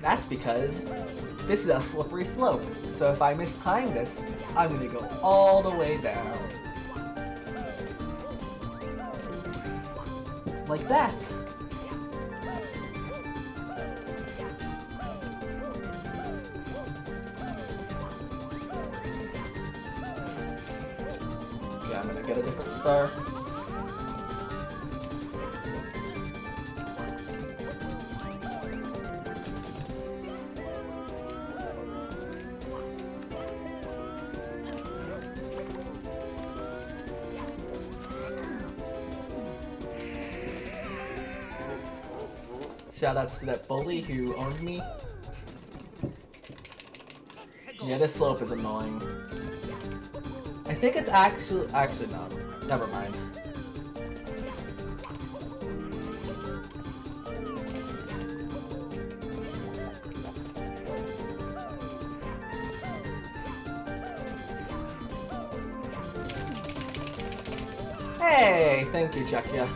That's because this is a slippery slope. So if I mistime this, I'm gonna go all the way down. Like that. I'm gonna get a different star. Shoutouts to that bully who owned me. Yeah, this slope is annoying. I think it's actually no. Never mind. Hey, thank you, Czechia.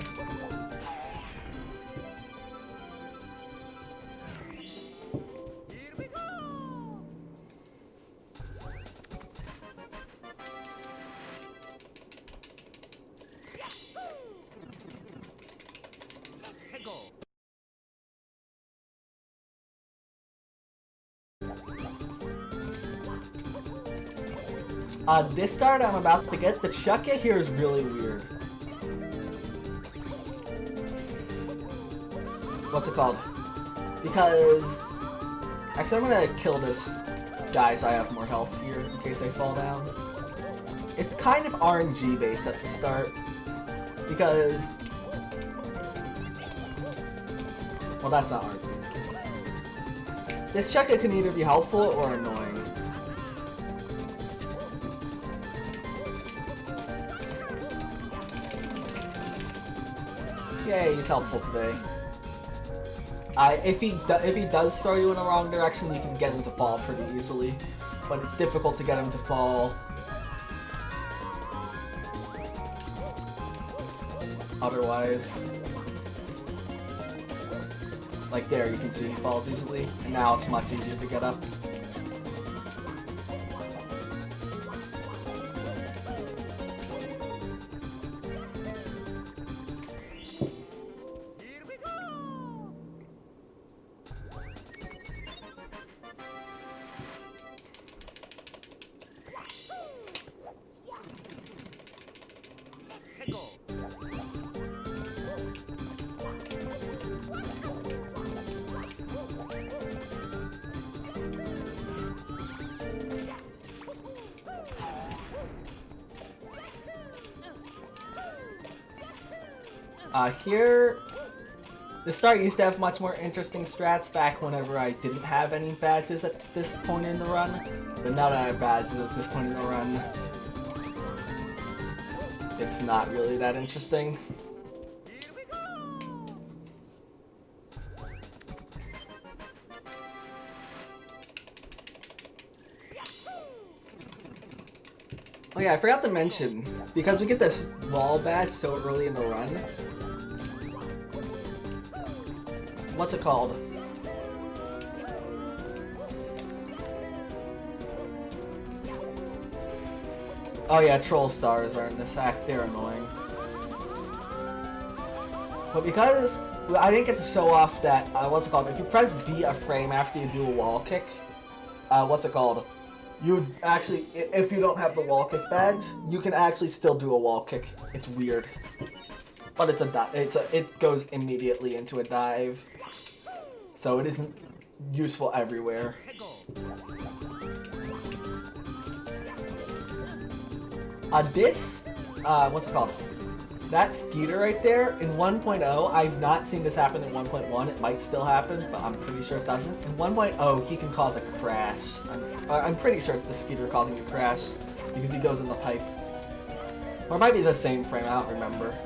This start I'm about to get, the Chuckia here is really weird. What's it called? Because... Actually, I'm gonna kill this guy so I have more health here in case I fall down. It's kind of RNG based at the start. Because... Well, that's not RNG. This Chuckia can either be helpful or annoying. Yay, he's helpful today. If he does throw you in the wrong direction, you can get him to fall pretty easily. But it's difficult to get him to fall otherwise. Like there, you can see he falls easily, and now it's much easier to get up. Here, the start used to have much more interesting strats back whenever I didn't have any badges at this point in the run. But now that I have badges at this point in the run, it's not really that interesting. Oh yeah, I forgot to mention, because we get this wall badge so early in the run, what's it called? Oh yeah, troll stars are in this act, they're annoying. But because I didn't get to show off that, what's it called? If you press B a frame after you do a wall kick, what's it called? You actually, if you don't have the wall kick badge, you can actually still do a wall kick. It's weird. But it goes immediately into a dive. So it isn't useful everywhere. What's it called? That Skeeter right there, in 1.0, I've not seen this happen in 1.1. It might still happen, but I'm pretty sure it doesn't. In 1.0, he can cause a crash. I'm pretty sure it's the Skeeter causing a crash, because he goes in the pipe. Or it might be the same frame, I don't remember.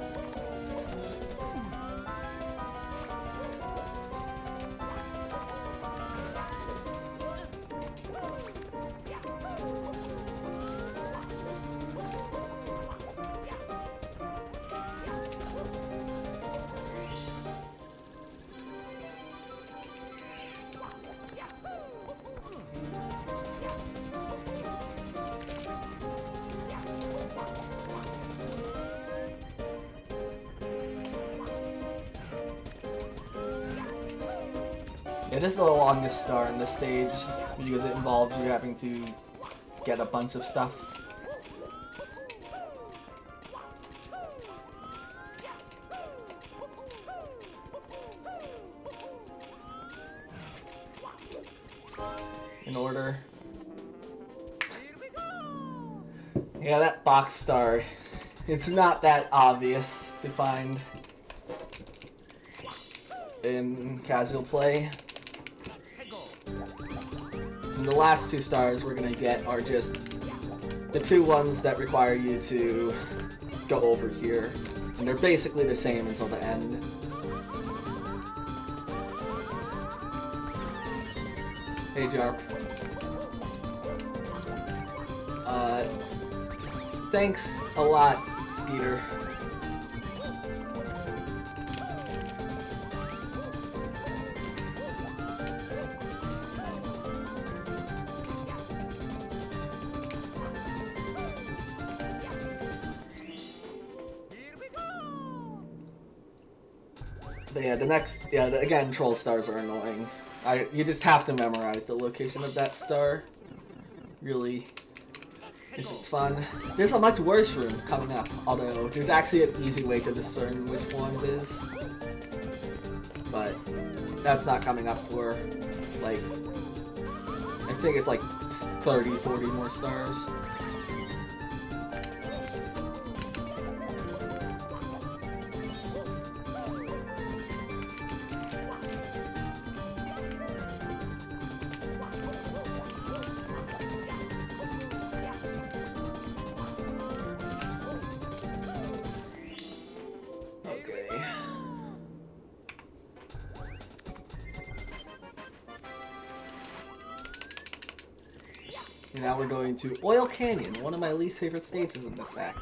Yeah, this is the longest star in this stage, because it involves you having to get a bunch of stuff. in order. Yeah, that box star, it's not that obvious to find in casual play. And the last 2 stars we're gonna get are just the 2 ones that require you to go over here. And they're basically the same until the end. Hey, Jarp. Thanks a lot, Skeeter. But yeah, the next, again, troll stars are annoying. You just have to memorize the location of that star. Really isn't fun. There's a much worse room coming up, although there's actually an easy way to discern which one it is. But that's not coming up for, like, I think it's like 30, 40 more stars. And now we're going to Oil Canyon, one of my least favorite stages in this act.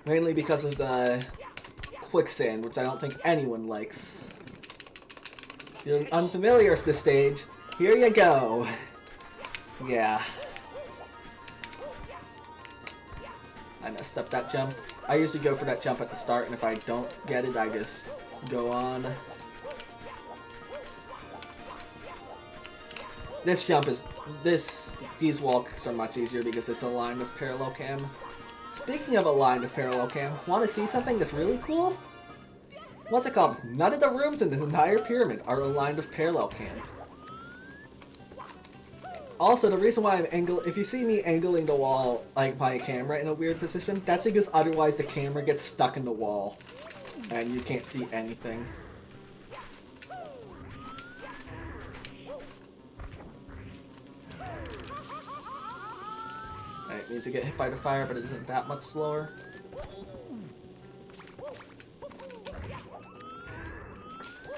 Mainly because of the quicksand, which I don't think anyone likes. If you're unfamiliar with this stage, here you go. Yeah. I messed up that jump. I usually go for that jump at the start, and if I don't get it, I just go on. This jump is... These walks are much easier because it's aligned with parallel cam. Speaking of aligned with parallel cam, want to see something that's really cool? What's it called? None of the rooms in this entire pyramid are aligned with parallel cam. Also, the reason why I'm if you see me angling the wall, like my camera in a weird position, that's because otherwise the camera gets stuck in the wall and you can't see anything. I need to get hit by the fire, but it isn't that much slower.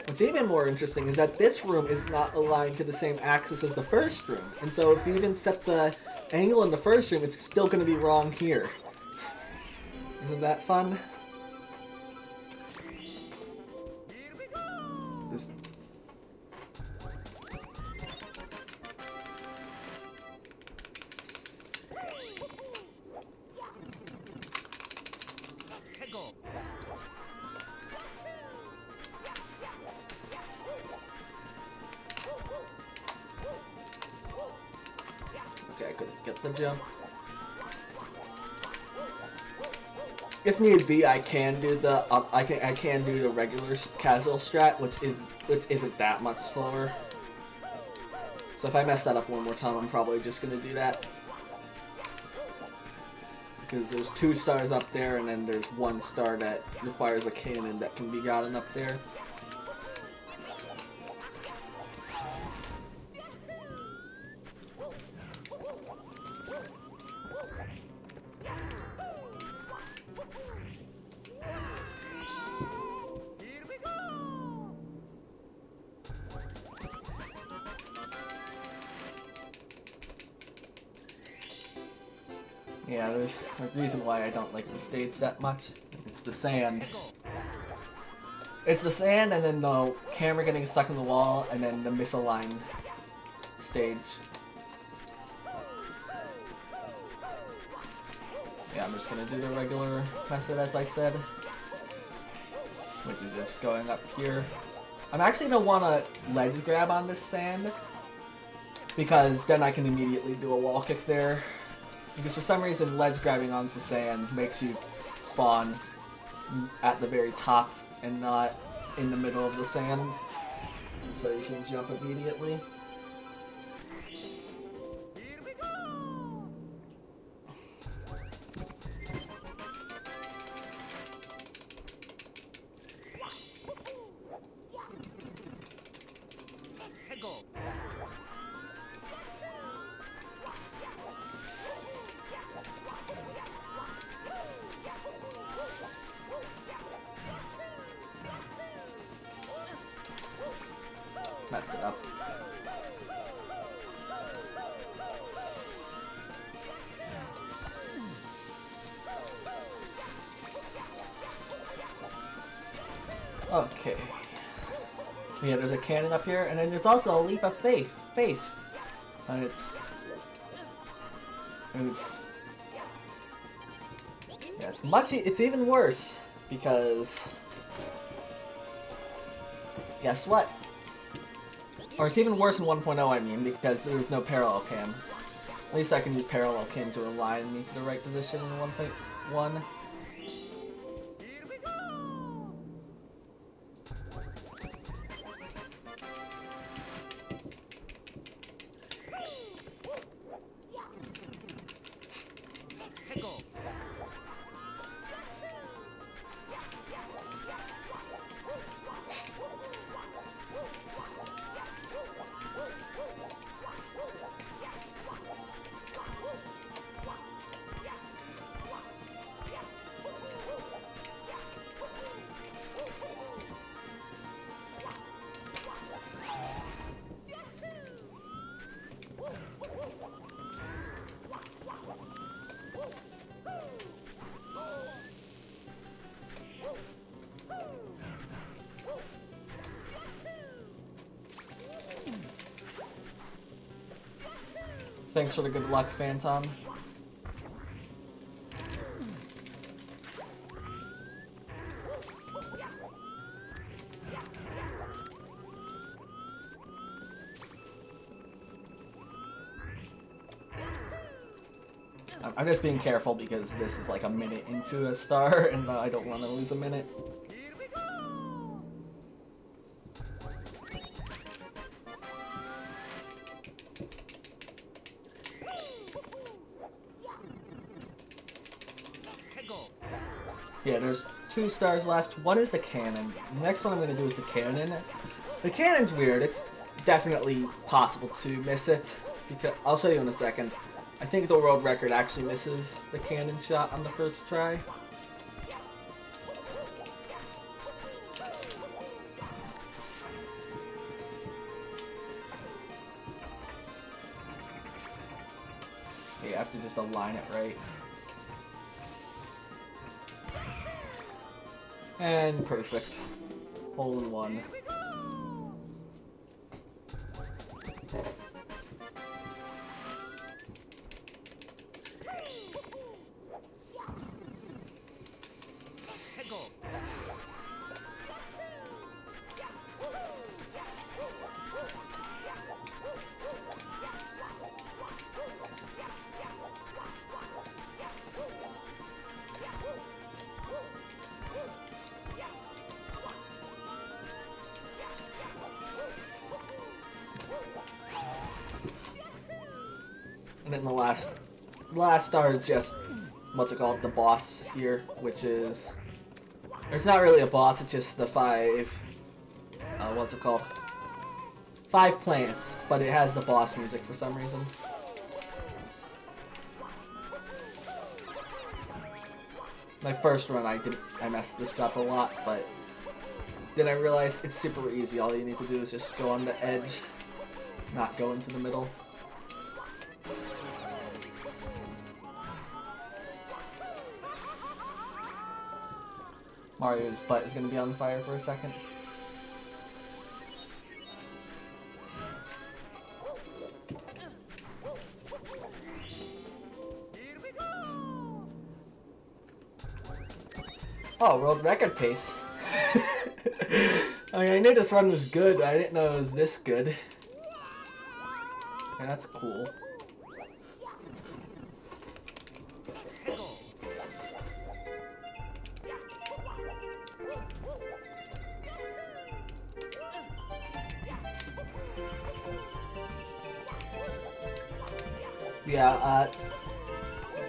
What's even more interesting is that this room is not aligned to the same axis as the first room. And so if you even set the angle in the first room, it's still going to be wrong here. Isn't that fun? This... Okay, I couldn't get the jump. If need be, I can do the I can do the regular casual strat, which isn't that much slower. So if I mess that up one more time, I'm probably just gonna do that. Because there's 2 stars up there, and then there's 1 star that requires a cannon that can be gotten up there. Yeah, there's a reason why I don't like the stage that much. It's the sand. It's the sand, and then the camera getting stuck in the wall, and then the misaligned stage. Yeah, I'm just gonna do the regular method as I said, which is just going up here. I'm actually gonna want to ledge grab on this sand, because then I can immediately do a wall kick there. Because for some reason, ledge grabbing onto sand makes you spawn at the very top and not in the middle of the sand, so you can jump immediately. it up. Okay. Yeah, there's a cannon up here, and then there's also a leap of faith. And it's yeah, it's even worse because guess what? Or it's even worse in 1.0, I mean, because there's no parallel cam. At least I can use parallel cam to align me to the right position in 1.1. Thanks for the good luck, Phantom. I'm just being careful because this is like a minute into a star and I don't want to lose a minute. Yeah, there's 2 stars left. One is the cannon. The next one I'm going to do is the cannon. The cannon's weird. It's definitely possible to miss it. Because I'll show you in a second. I think the world record actually misses the cannon shot on the first try. You have to just align it right. And perfect. Hole in one. And then the last star is just, what's it called, the boss here, which is, it's not really a boss, it's just the 5, what's it called, 5 plants, but it has the boss music for some reason. My first run I messed this up a lot, but then I realized it's super easy, all you need to do is just go on the edge, not go into the middle. Mario's butt is going to be on fire for a second. Oh, world record pace. I mean, I knew this run was good, I didn't know it was this good. Yeah, that's cool. Yeah,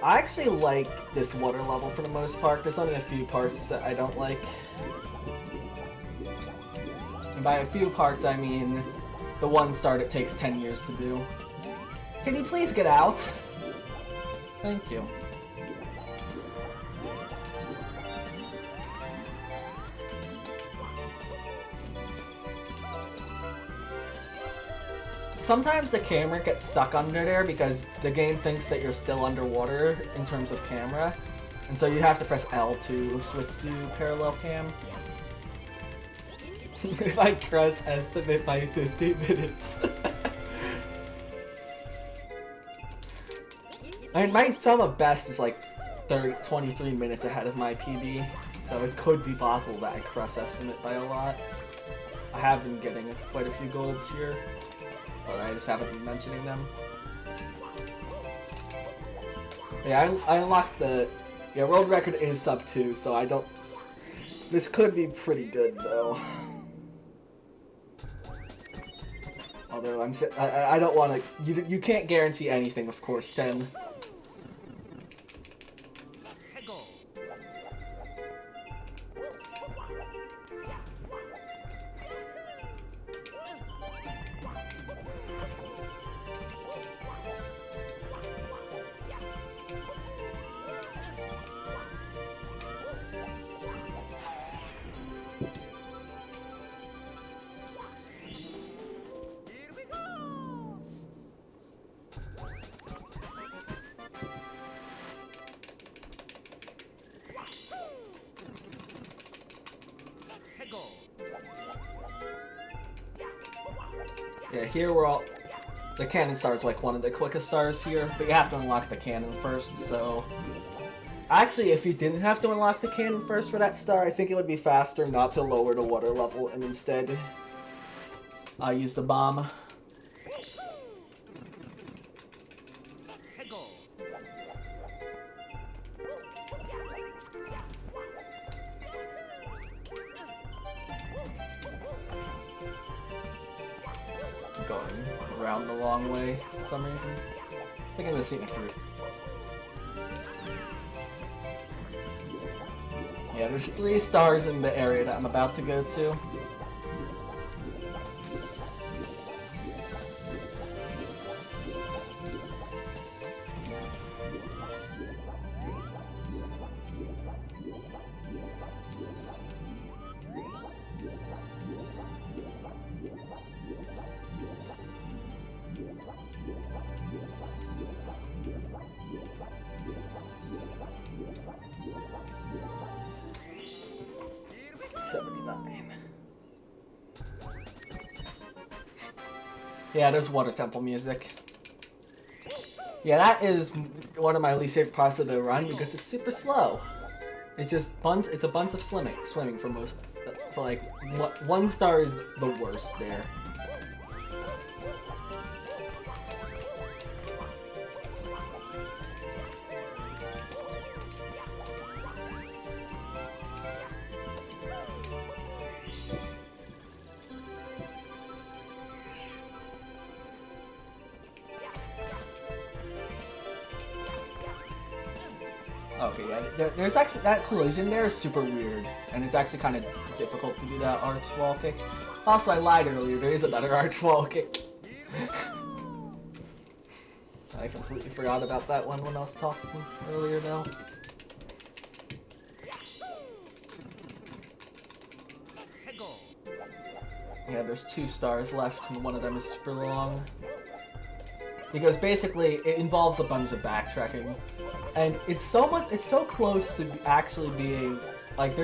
I actually like this water level for the most part. There's only a few parts that I don't like. And by a few parts, I mean the 1 star that takes 10 years to do. Can you please get out? Thank you. sometimes the camera gets stuck under there because the game thinks that you're still underwater in terms of camera. And so you have to press L to switch to parallel cam. If I cross estimate by 50 minutes. I mean, my sum of best is like 23 minutes ahead of my PB, so it could be possible that I cross estimate by a lot. I have been getting quite a few golds here, but I just haven't been mentioning them. Yeah, I unlocked the... Yeah, world record is sub 2, so I don't... This could be pretty good, though. Although I don't want to... You can't guarantee anything with course 10. Yeah, here we're all... The cannon star is like one of the quickest stars here, but you have to unlock the cannon first, so... Actually, if you didn't have to unlock the cannon first for that star, I think it would be faster not to lower the water level and instead use the bomb. Going around the long way for some reason. I think I'm gonna see it next route. Yeah, there's 3 stars in the area that I'm about to go to. Yeah, there's water temple music. Yeah, that is one of my least favorite parts of the run because it's super slow. It's just it's a bunch of swimming for most. For like 1 star is the worst there. Okay, yeah, there's actually, that collision there is super weird, and it's actually kind of difficult to do that arch wall kick. Also, I lied earlier, there is a better arch wall kick. I completely forgot about that one when I was talking earlier though. Yeah, there's 2 stars left, and one of them is super long. Because basically, it involves a bunch of backtracking. And it's so close to actually being, like,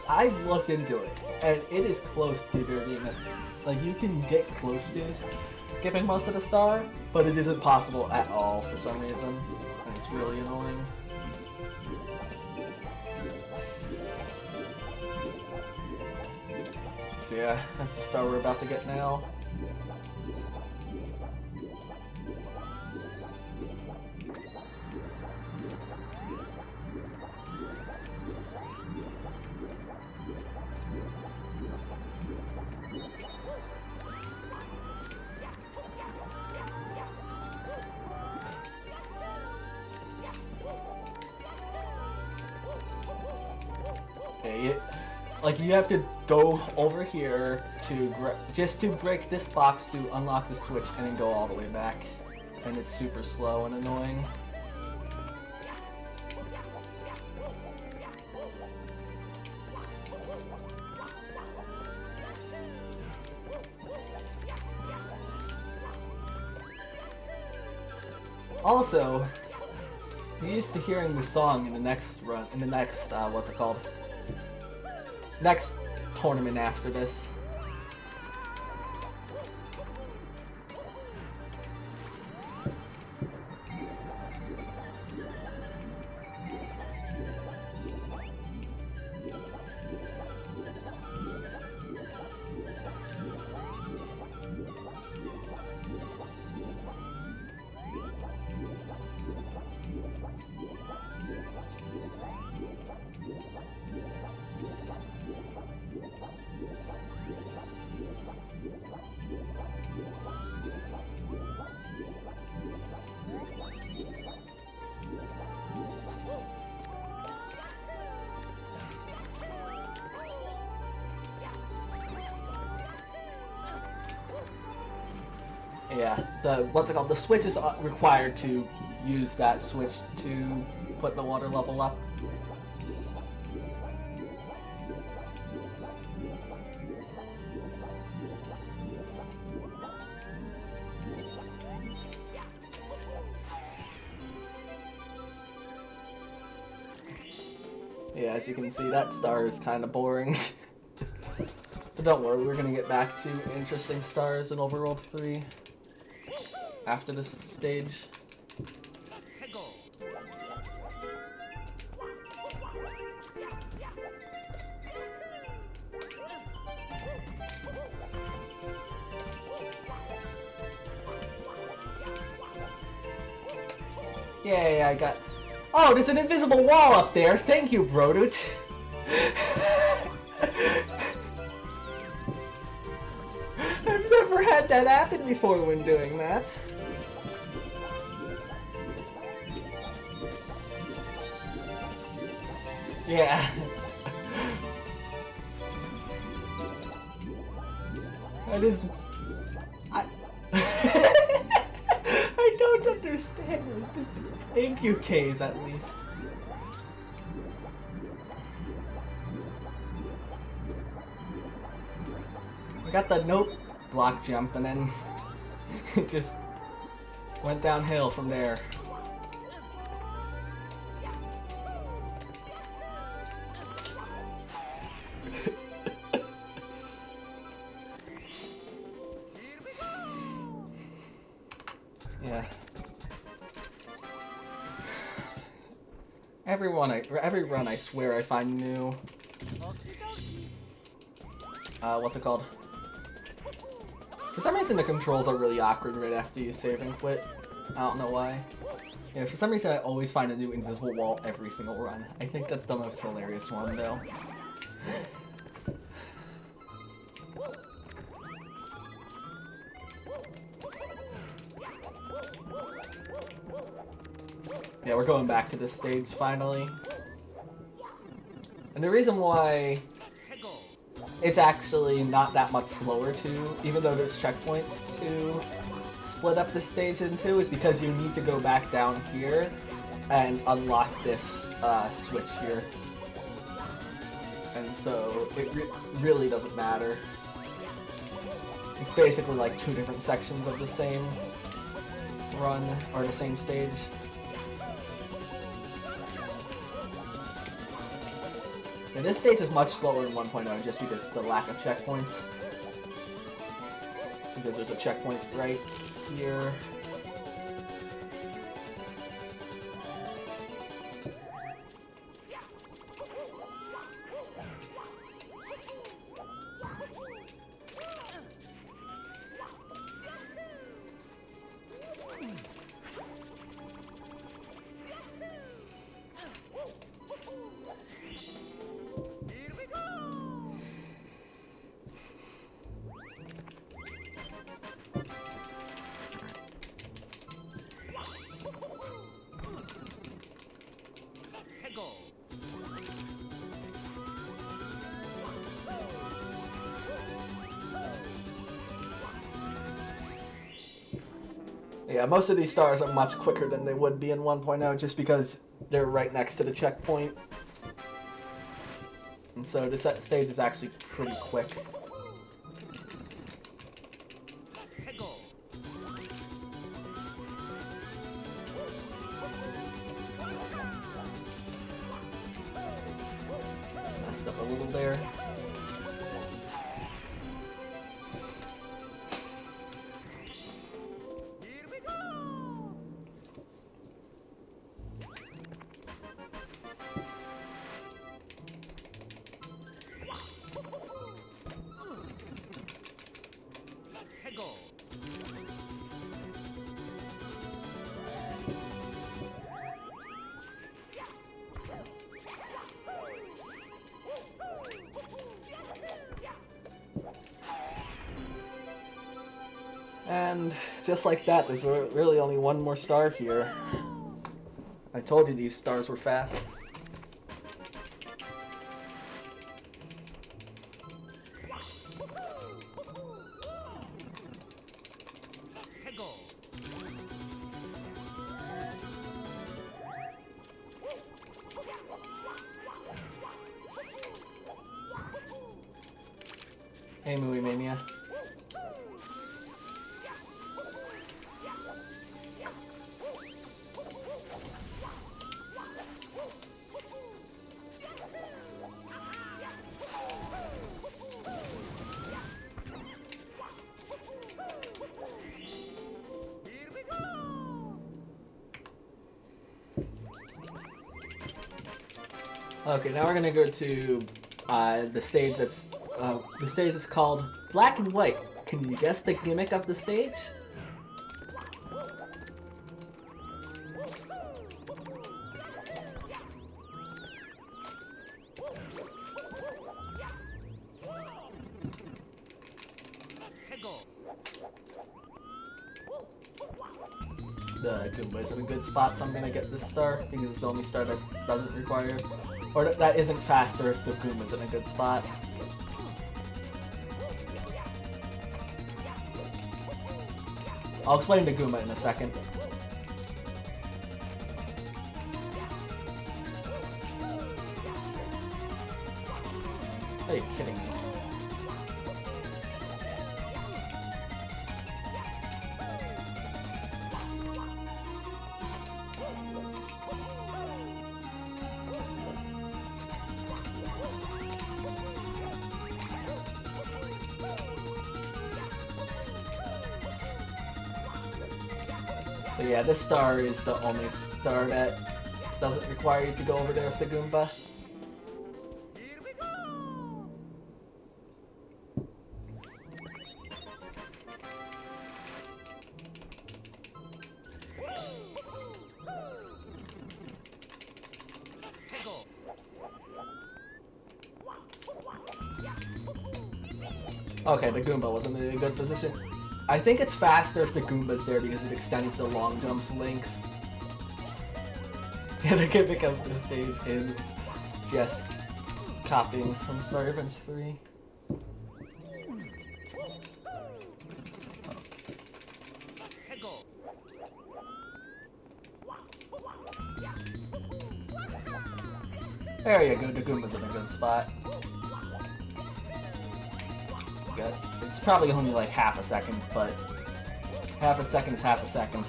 I've looked into it, and it is close to there being like, you can get close to skipping most of the star, but it isn't possible at all for some reason, and it's really annoying. So yeah, that's the star we're about to get now. Like, you have to go over here just to break this box to unlock the switch and then go all the way back. And it's super slow and annoying. Also, you're used to hearing the song in the next run, in the next, what's it called? Next tournament after this. Yeah, what's it called? The switch is required to use that switch to put the water level up. Yeah, as you can see, that star is kind of boring. But don't worry, we're gonna get back to interesting stars in Overworld 3 after this stage. Yay, I got... Oh, there's an invisible wall up there! Thank you, Brodut! I've never had that happen before when doing that. Yeah. That is... I don't understand. Thank you, K's, at least. I got the note block jump, and then it just went downhill from there. Yeah. Every run, I swear I find new. What's it called? For some reason, the controls are really awkward right after you save and quit. I don't know why. Yeah, for some reason, I always find a new invisible wall every single run. I think that's the most hilarious one, though. Yeah, we're going back to this stage finally. And the reason why it's actually not that much slower to, even though there's checkpoints to split up this stage into, is because you need to go back down here and unlock this switch here. And so it really doesn't matter. It's basically like two different sections of the same run, or the same stage. And this stage is much slower in 1.0 just because of the lack of checkpoints. Because there's a checkpoint right here. Yeah, most of these stars are much quicker than they would be in 1.0 just because they're right next to the checkpoint. And so this stage is actually pretty quick. little there. And just like that, there's really only one more star here. I told you these stars were fast. Hey, Mooey Mania. Okay, now we're gonna go to the stage that's called Black and White. Can you guess the gimmick of the stage? The Goomba is in a good spot, so I'm gonna get this star because it's the only star that doesn't require, or that isn't faster if the Goomba's in a good spot. I'll explain the Goomba in a second. Are you kidding me? So yeah, this star is the only star that doesn't require you to go over there with the Goomba. Okay, the Goomba wasn't in a good position. I think it's faster if the Goomba's there because it extends the long jump length. Yeah, the gimmick of the stage is just copying from Star Events 3. There you go, the Goomba's in a good spot. Good. It's probably only like half a second, but half a second is half a second.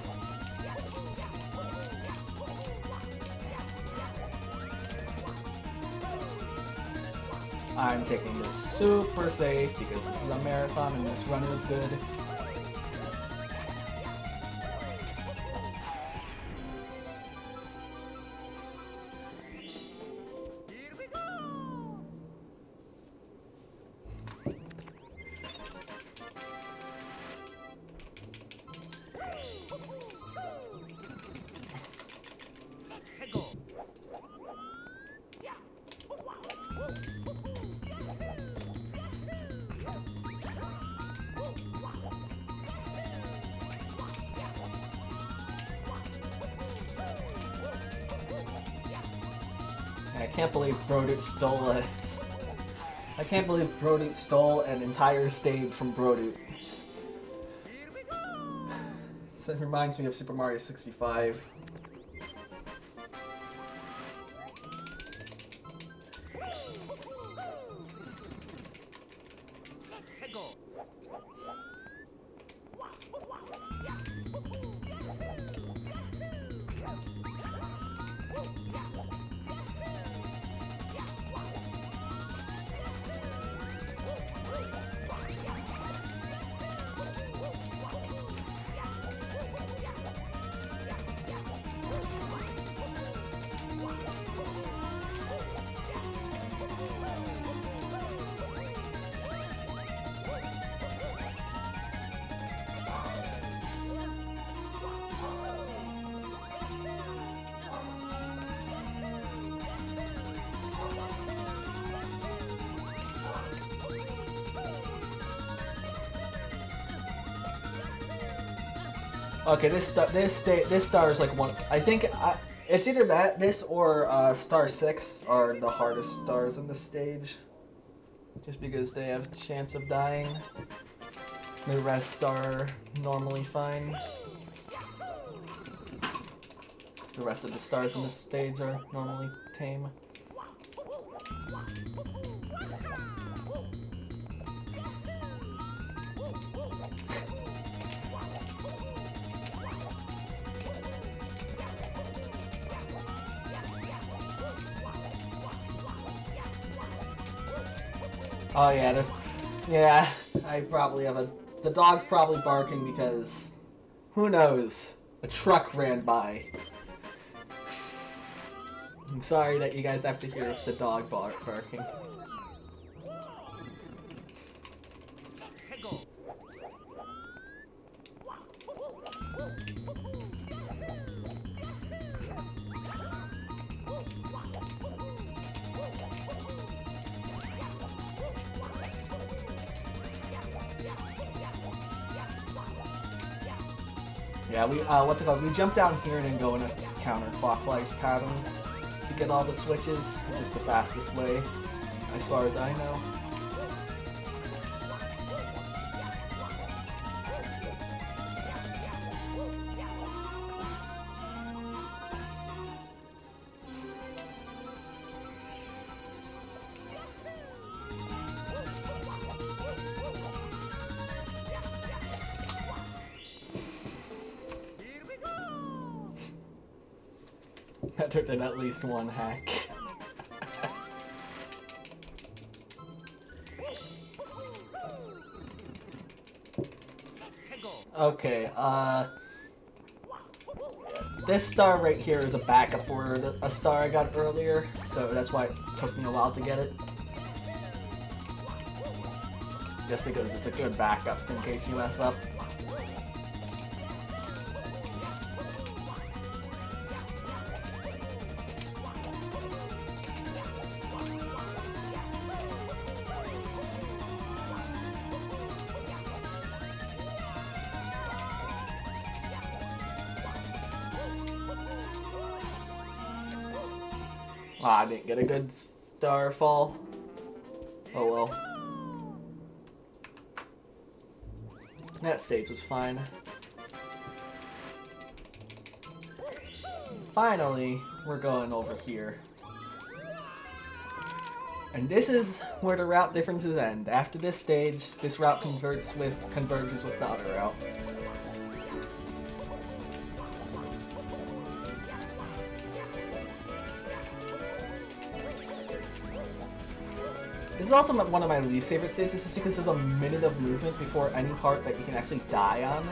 I'm taking this super safe because this is a marathon and this run is good. I can't believe Brodut stole a... I can't believe Brodut stole an entire stage from Brodut. So it reminds me of Super Mario 65. Okay, this star is like one. I think it's either this or star 6 are the hardest stars in this stage, just because they have a chance of dying. The rest are normally fine. The rest of the stars in this stage are normally tame. Oh yeah, yeah, I probably have the dog's probably barking because, who knows, a truck ran by. I'm sorry that you guys have to hear the dog barking. Yeah, we jump down here and then go in a counterclockwise pattern to get all the switches. It's just the fastest way, as far as I know. Better than at least one hack. Okay, this star right here is a backup for a star I got earlier, so that's why it took me a while to get it. Just because it's a good backup in case you mess up. Ah, I didn't get a good star fall. Oh well. That stage was fine. Finally, we're going over here. And this is where the route differences end. After this stage, this route converges with the other route. This is also one of my least favorite stages, just because there's a minute of movement before any part that you can actually die on.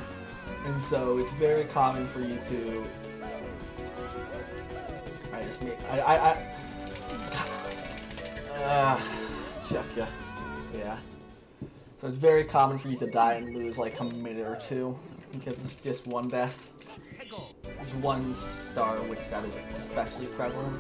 And so it's very common for you to... Check ya. Yeah. So it's very common for you to die and lose like a minute or two, because it's just one death. There's one star which that is especially prevalent.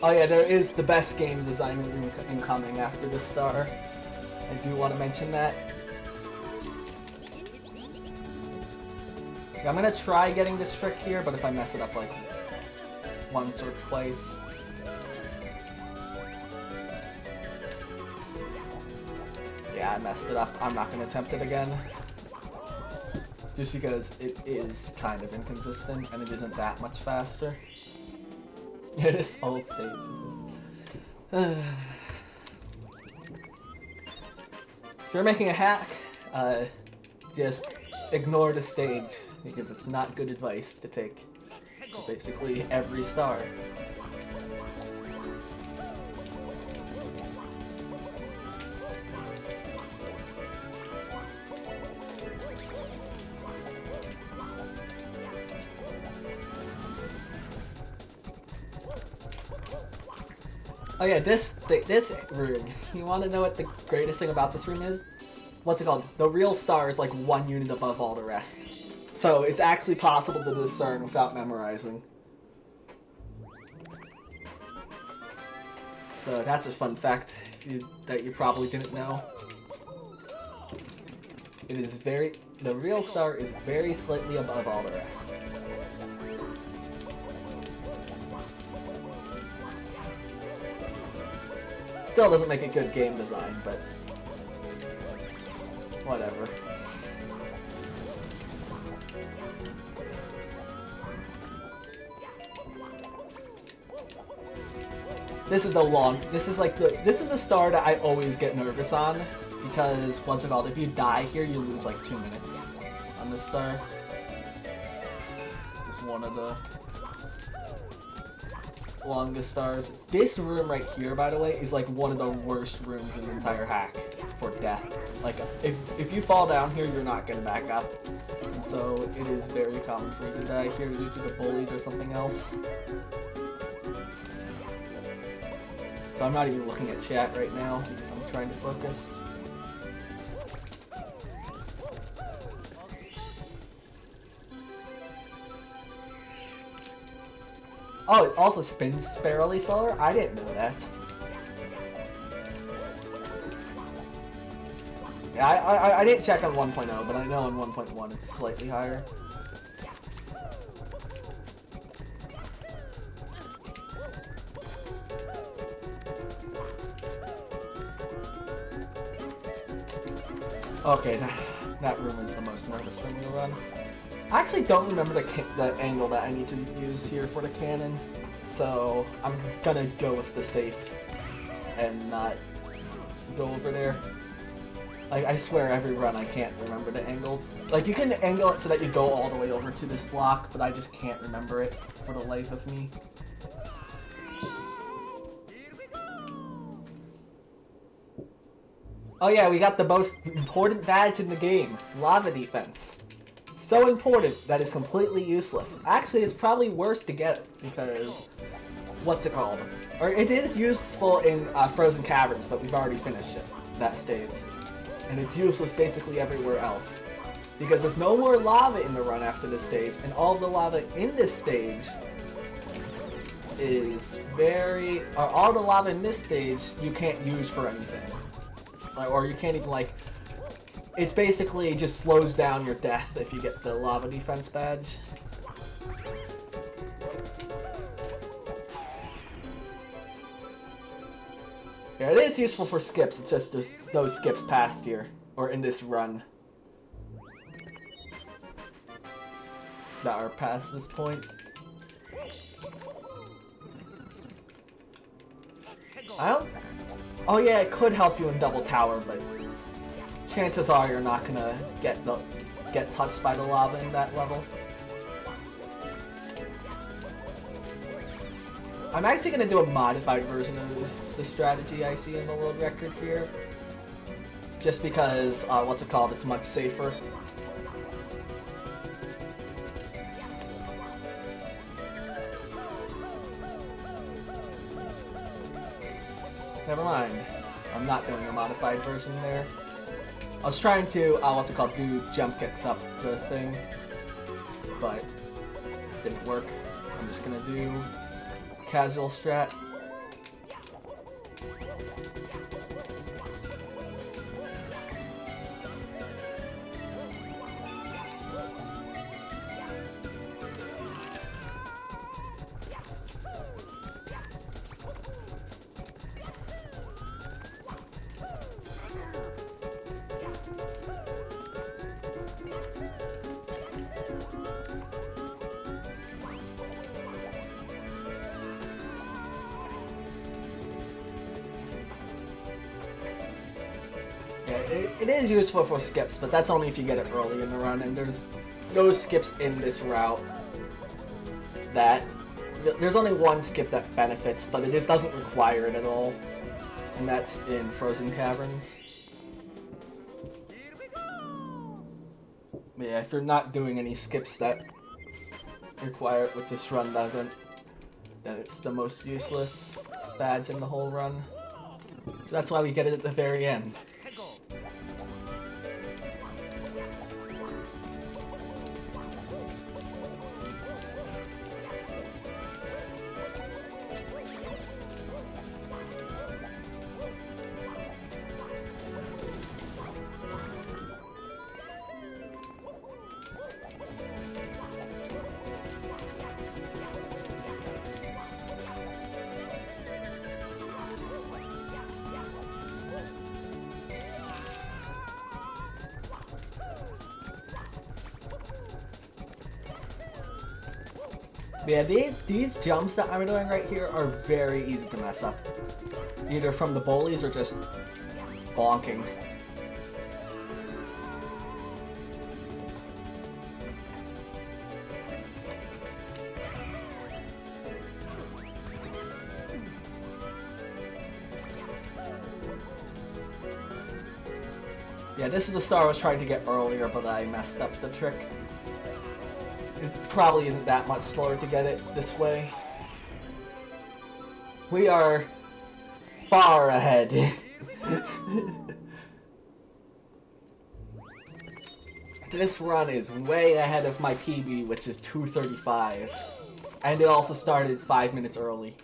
Oh yeah, there is the best game design incoming after the star. I do want to mention that. Yeah, I'm gonna try getting this trick here, but if I mess it up like once or twice... Yeah, I messed it up. I'm not gonna attempt it again. Just because it is kind of inconsistent and it isn't that much faster. Yeah, this whole stage is If you're making a hack, just ignore the stage, because it's not good advice to take basically every star. Oh yeah, this room. You want to know what the greatest thing about this room is? What's it called? The real star is like 1 unit above all the rest. So it's actually possible to discern without memorizing. So that's a fun fact that you probably didn't know. It is the real star is very slightly above all the rest. Still doesn't make a good game design, but whatever. This is the star that I always get nervous on, because what's it called? If you die here, you lose like 2 minutes on this star. Just one of the longest stars. This room right here, by the way, is like one of the worst rooms in the entire hack for death. Like, if you fall down here, you're not gonna back up. And so it is very common for you to die here due to the bullies or something else. So I'm not even looking at chat right now because I'm trying to focus. Oh, it also spins sparrowly slower? I didn't know that. Yeah, I didn't check on 1.0, but I know on 1.1 it's slightly higher. Okay, that room is the most nervous room to run. I actually don't remember the angle that I need to use here for the cannon, so I'm gonna go with the safe and not go over there. Like, I swear every run I can't remember the angles. Like, you can angle it so that you go all the way over to this block, but I just can't remember it for the life of me. Oh yeah, we got the most important badge in the game, Lava Defense. So important that it's completely useless. Actually, it's probably worse to get it because, what's it called? Or it is useful in Frozen Caverns, but we've already finished it, that stage. And it's useless basically everywhere else. Because there's no more lava in the run after this stage, and all of the lava in this stage is all the lava in this stage you can't use for anything. Or you can't even, like, it's basically just slows down your death if you get the lava defense badge. Yeah, it is useful for skips, it's just there's those skips past here, or in this run, that are past this point. Oh yeah, it could help you in Double Tower, but chances are you're not gonna get touched by the lava in that level. I'm actually gonna do a modified version of the strategy I see in the world record here, just because what's it called? It's much safer. Never mind. I'm not doing a modified version there. I was trying to, what's it called, do jump kicks up the thing, but it didn't work. I'm just gonna do casual strat. It is useful for skips, but that's only if you get it early in the run, and there's no skips in this route that... There's only one skip that benefits, but it doesn't require it at all, and that's in Frozen Caverns. But yeah, if you're not doing any skips that require it, which this run doesn't, then it's the most useless. bads in the whole run. So that's why we get it at the very end. Yeah, these jumps that I'm doing right here are very easy to mess up. Either from the bullies or just bonking. Yeah, this is the star I was trying to get earlier, but I messed up the trick. It probably isn't that much slower to get it this way. We are far ahead. This run is way ahead of my PB, which is 2:35. And it also started 5 minutes early.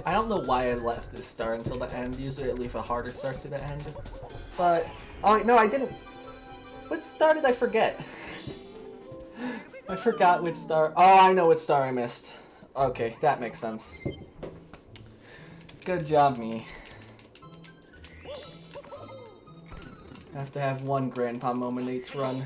I don't know why I left this star until the end. Usually I leave a harder star to the end. But, oh no, I didn't. What star did I forget? I forgot which star. Oh, I know which star I missed. Okay, that makes sense. Good job, me. I have to have one grandpa moment each run.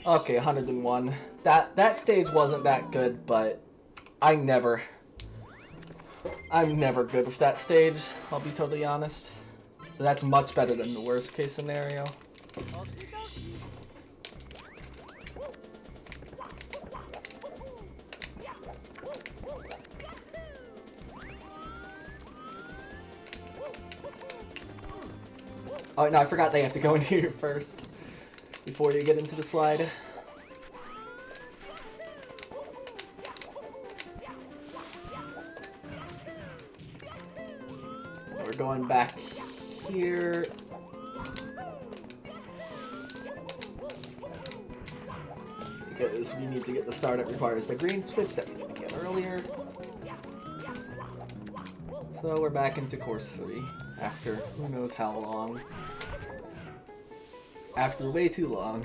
Okay, 101. That stage wasn't that good, but I'm never good with that stage, I'll be totally honest. So that's much better than the worst case scenario. Oh no, I forgot they have to go in here first before you get into the slide. We're going back here. Because we need to get the star that requires the green switch that we didn't get earlier. So we're back into course 3 after who knows how long. After way too long.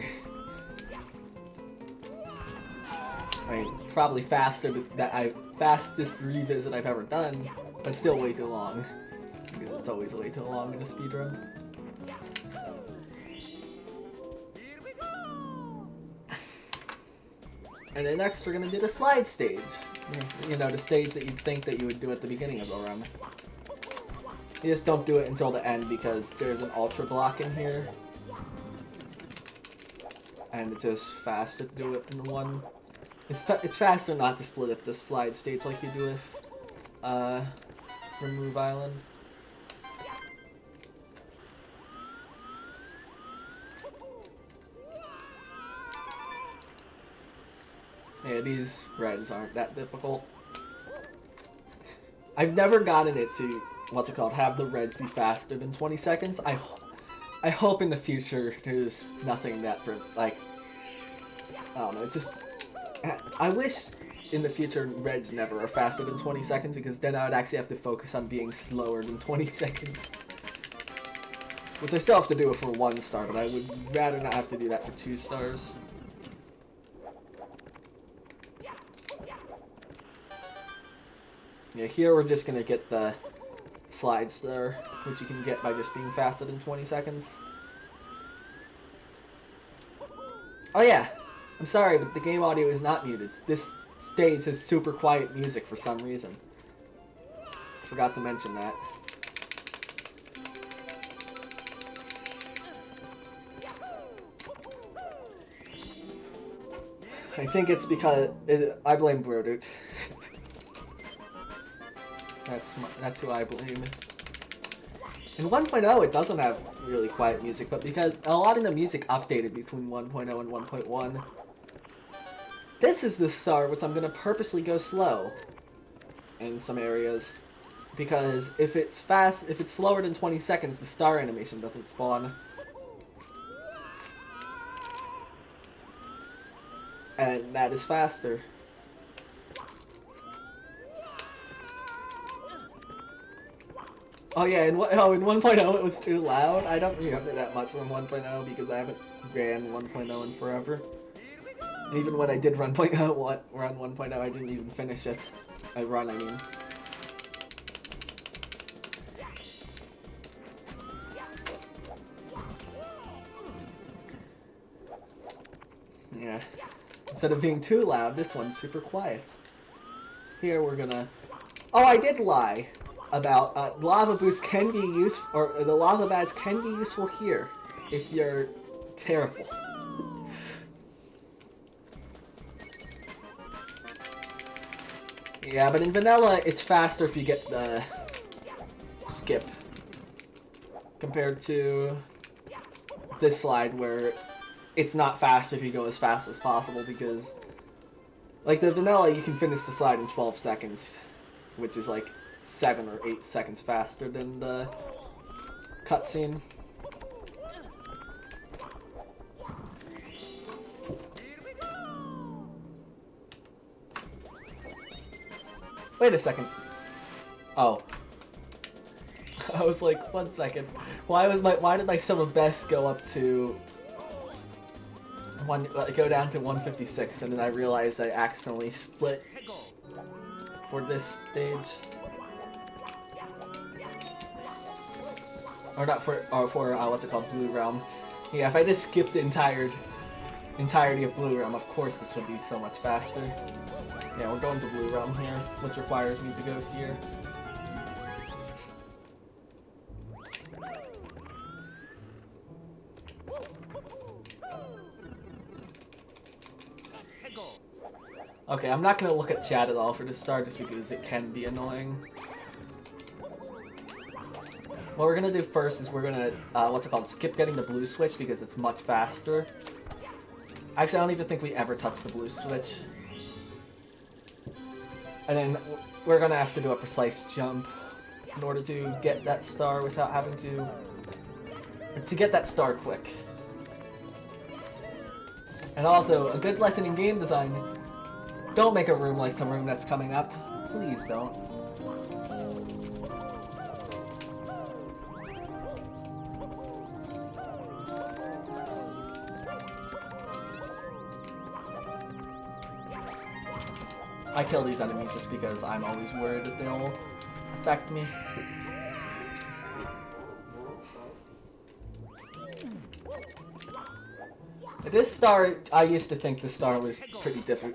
I mean, probably fastest revisit I've ever done, but still way too long. Because it's always way too long in a speedrun. And then next we're gonna do the slide stage. You know, the stage that you'd think that you would do at the beginning of the run. You just don't do it until the end because there's an ultra block in here. And it's just faster to do it in one. It's faster not to split up the slide stage like you do with Remove Island. Yeah, these reds aren't that difficult. I've never gotten it to, what's it called, have the reds be faster than 20 seconds. I hope in the future there's nothing that, like, I don't know, it's just, I wish in the future reds never are faster than 20 seconds, because then I would actually have to focus on being slower than 20 seconds. Which I still have to do it for 1 star, but I would rather not have to do that for 2 stars. Yeah, here we're just gonna get the slide star, which you can get by just being faster than 20 seconds. Oh yeah, I'm sorry, but the game audio is not muted. This stage has super quiet music for some reason. Forgot to mention that. I think it's because I blame Brodut. That's who I blame. In 1.0 it doesn't have really quiet music, but because a lot of the music updated between 1.0 and 1.1. This is the star which I'm gonna purposely go slow in some areas, because if it's slower than 20 seconds, the star animation doesn't spawn. And that is faster. Oh yeah, in 1.0 it was too loud. I don't remember that much from 1.0 because I haven't ran 1.0 in forever. And even when I did run 1.0, I didn't even finish it. I mean. Yeah. Instead of being too loud, this one's super quiet. Here we're gonna... Oh, I did lie about lava boost can be useful, or the lava badge can be useful here if you're terrible. Yeah, but in vanilla, it's faster if you get the skip compared to this slide where it's not fast if you go as fast as possible, because like the vanilla you can finish the slide in 12 seconds, which is like 7 or 8 seconds faster than the cutscene. Wait a second. Oh. I was like, 1 second. Why did my sum of best go up to go down to 156, and then I realized I accidentally split for this stage. Or not for, what's it called, Blue Realm. Yeah, if I just skipped the entirety of Blue Realm, of course this would be so much faster. Yeah, we're going to Blue Realm here, which requires me to go here. Okay, I'm not gonna look at chat at all for this star just because it can be annoying. What we're gonna do first is we're gonna, skip getting the blue switch because it's much faster. Actually, I don't even think we ever touched the blue switch. And then we're gonna have to do a precise jump in order to get that star without having to get that star quick. And also, a good lesson in game design, don't make a room like the room that's coming up. Please don't. I kill these enemies just because I'm always worried that they'll affect me. This star, I used to think this star was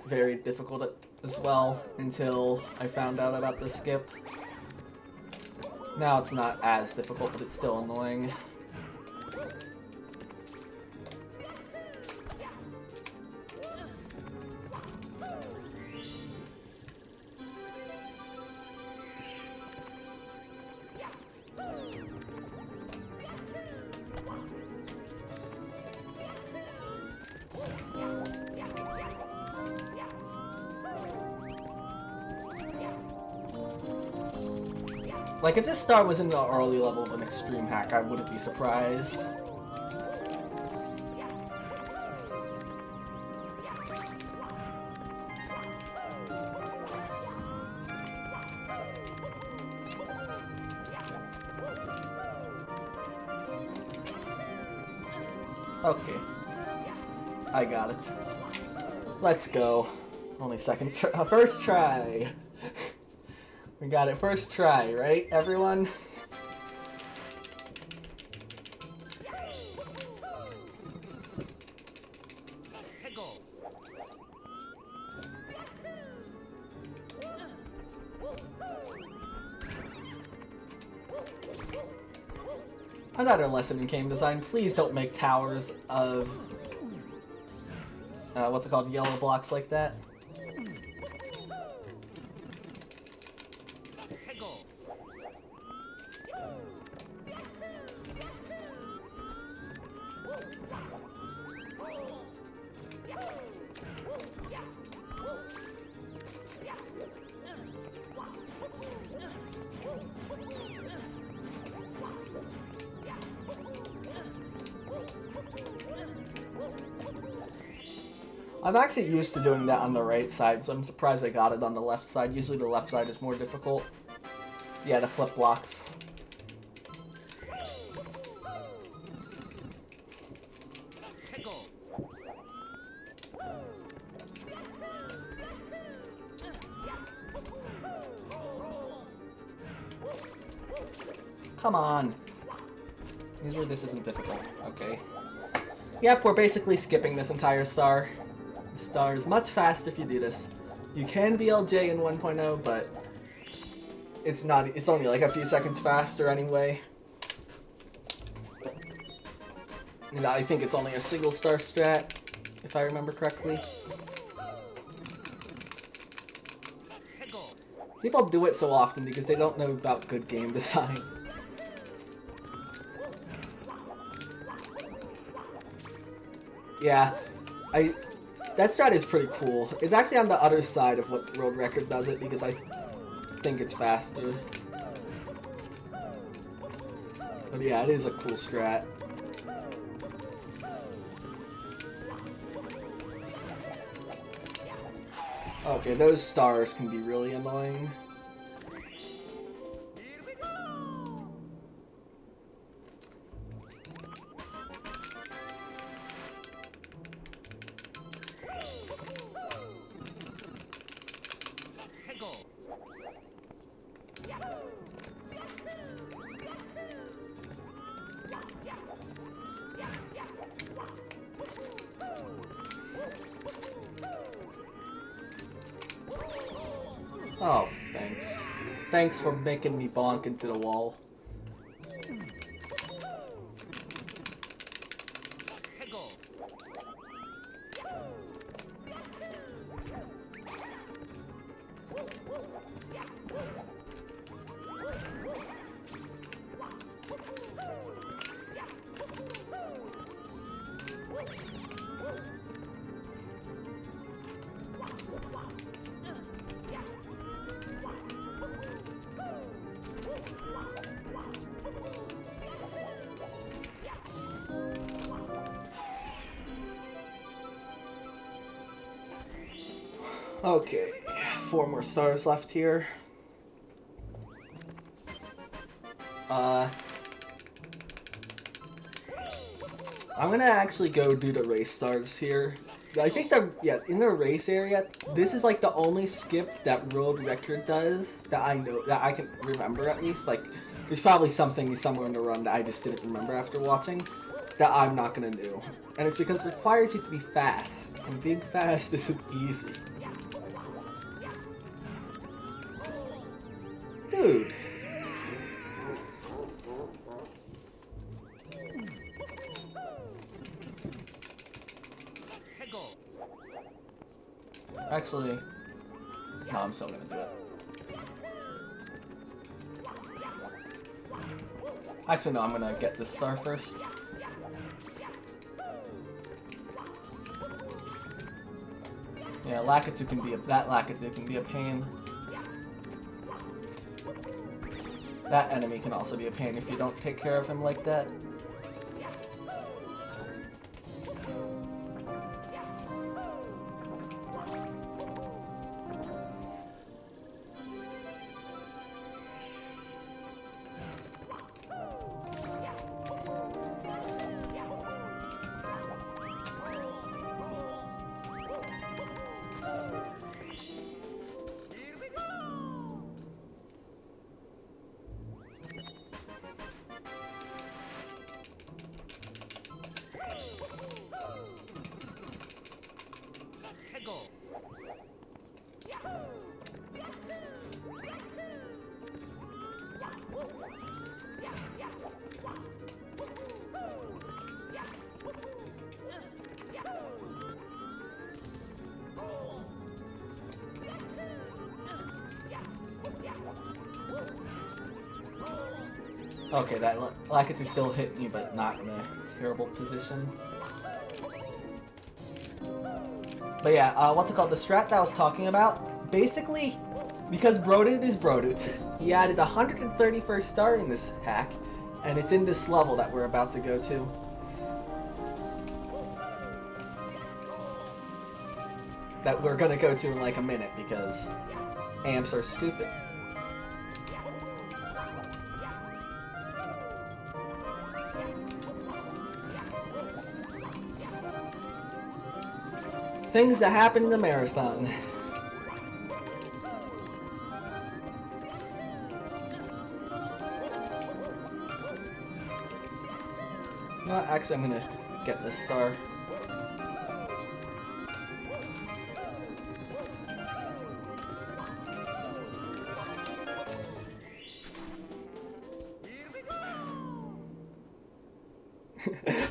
very difficult as well until I found out about the skip. Now it's not as difficult, but it's still annoying. Like, if this star was in the early level of an extreme hack, I wouldn't be surprised. Okay. I got it. Let's go. Only first try. We got it first try, right, everyone? Another lesson in game design, please don't make towers of, what's it called, yellow blocks like that. I'm actually used to doing that on the right side, so I'm surprised I got it on the left side. Usually the left side is more difficult. Yeah, the flip blocks. Come on. Usually this isn't difficult. Okay. Yep, we're basically skipping this entire star. The star is much faster if you do this. You can VLJ in 1.0, but it's not. It's only like a few seconds faster anyway. And I think it's only a single star strat, if I remember correctly. People do it so often because they don't know about good game design. Yeah, that strat is pretty cool. It's actually on the other side of what world record does it because I think it's faster. But yeah, it is a cool strat. Okay, those stars can be really annoying. Oh, thanks. Thanks for making me bonk into the wall. Okay, 4 more stars left here. I'm gonna actually go do the race stars here. I think in the race area, this is like the only skip that world record does that I know, that I can remember at least. Like, there's probably something somewhere in the run that I just didn't remember after watching that I'm not gonna do. And it's because it requires you to be fast, and being fast isn't easy. Dude. Actually, no, I'm still gonna do it. Actually, no, I'm gonna get this star first. Yeah, that Lakitu can be a pain. That enemy can also be a pain if you don't take care of him like that. Okay, that Lakitu still hit me, but not in a terrible position. But yeah, what's it called? The strat that I was talking about, basically, because Brodut is Brodut, he added 131st star in this hack, and it's in this level that we're about to go to. That we're gonna go to in like a minute, because amps are stupid. Things that happen in the marathon. No, actually, I'm gonna get this star.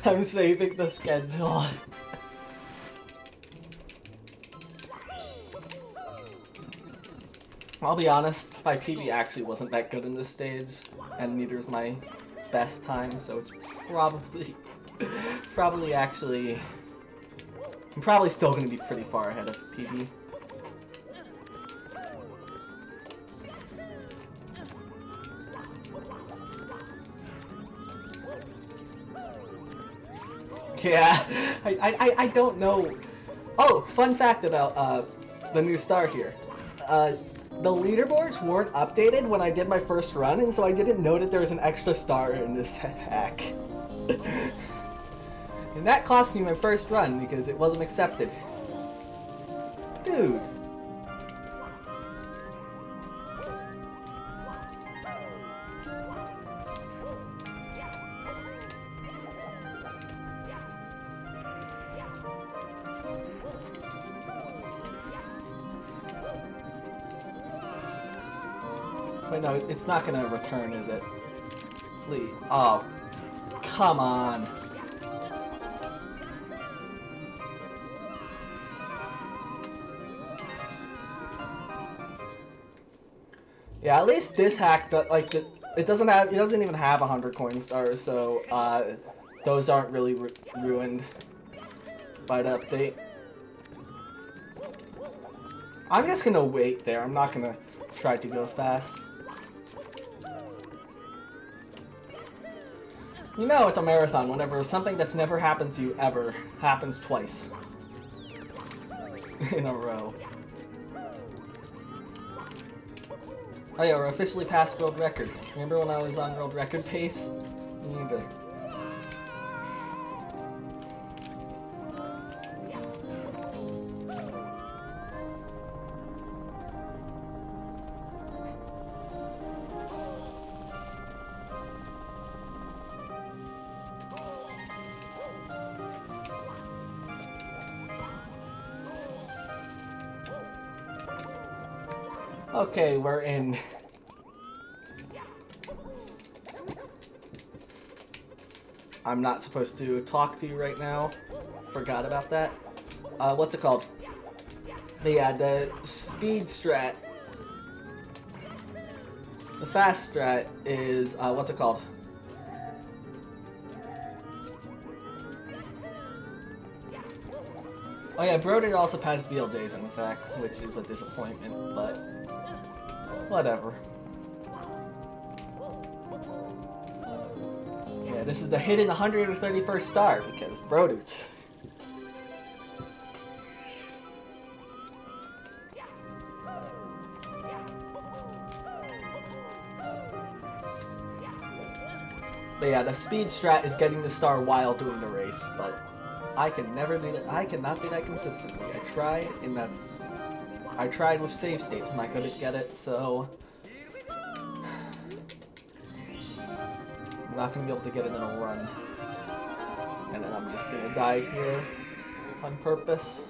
I'm saving the schedule. I'll be honest, my PB actually wasn't that good in this stage, and neither is my best time, so it's probably actually, I'm probably still going to be pretty far ahead of PB. Yeah, I don't know. Oh, fun fact about the new star here. The leaderboards weren't updated when I did my first run, and so I didn't know that there was an extra star in this hack. And that cost me my first run because it wasn't accepted. Dude. Wait, no, it's not gonna return, is it? Please. Oh, come on. Yeah, at least this hack, it doesn't even have 100 coin stars, so those aren't really ruined by the update. I'm just gonna wait there. I'm not gonna try to go fast. You know it's a marathon whenever something that's never happened to you ever happens twice in a row. Oh yeah, we're officially past world record. Remember when I was on world record pace? You need to... Okay, we're in. I'm not supposed to talk to you right now. Forgot about that. What's it called? But yeah, the speed strat. The fast strat is, what's it called? Oh yeah, Brody also has BLJs in this hack, which is a disappointment, but whatever. Yeah, this is the hidden 131st star because Brodoot. But yeah, the speed strat is getting the star while doing the race, but I can never do that. I cannot do that consistently. I tried with save states and I couldn't get it, so I'm not gonna be able to get it in a run. And then I'm just gonna die here on purpose.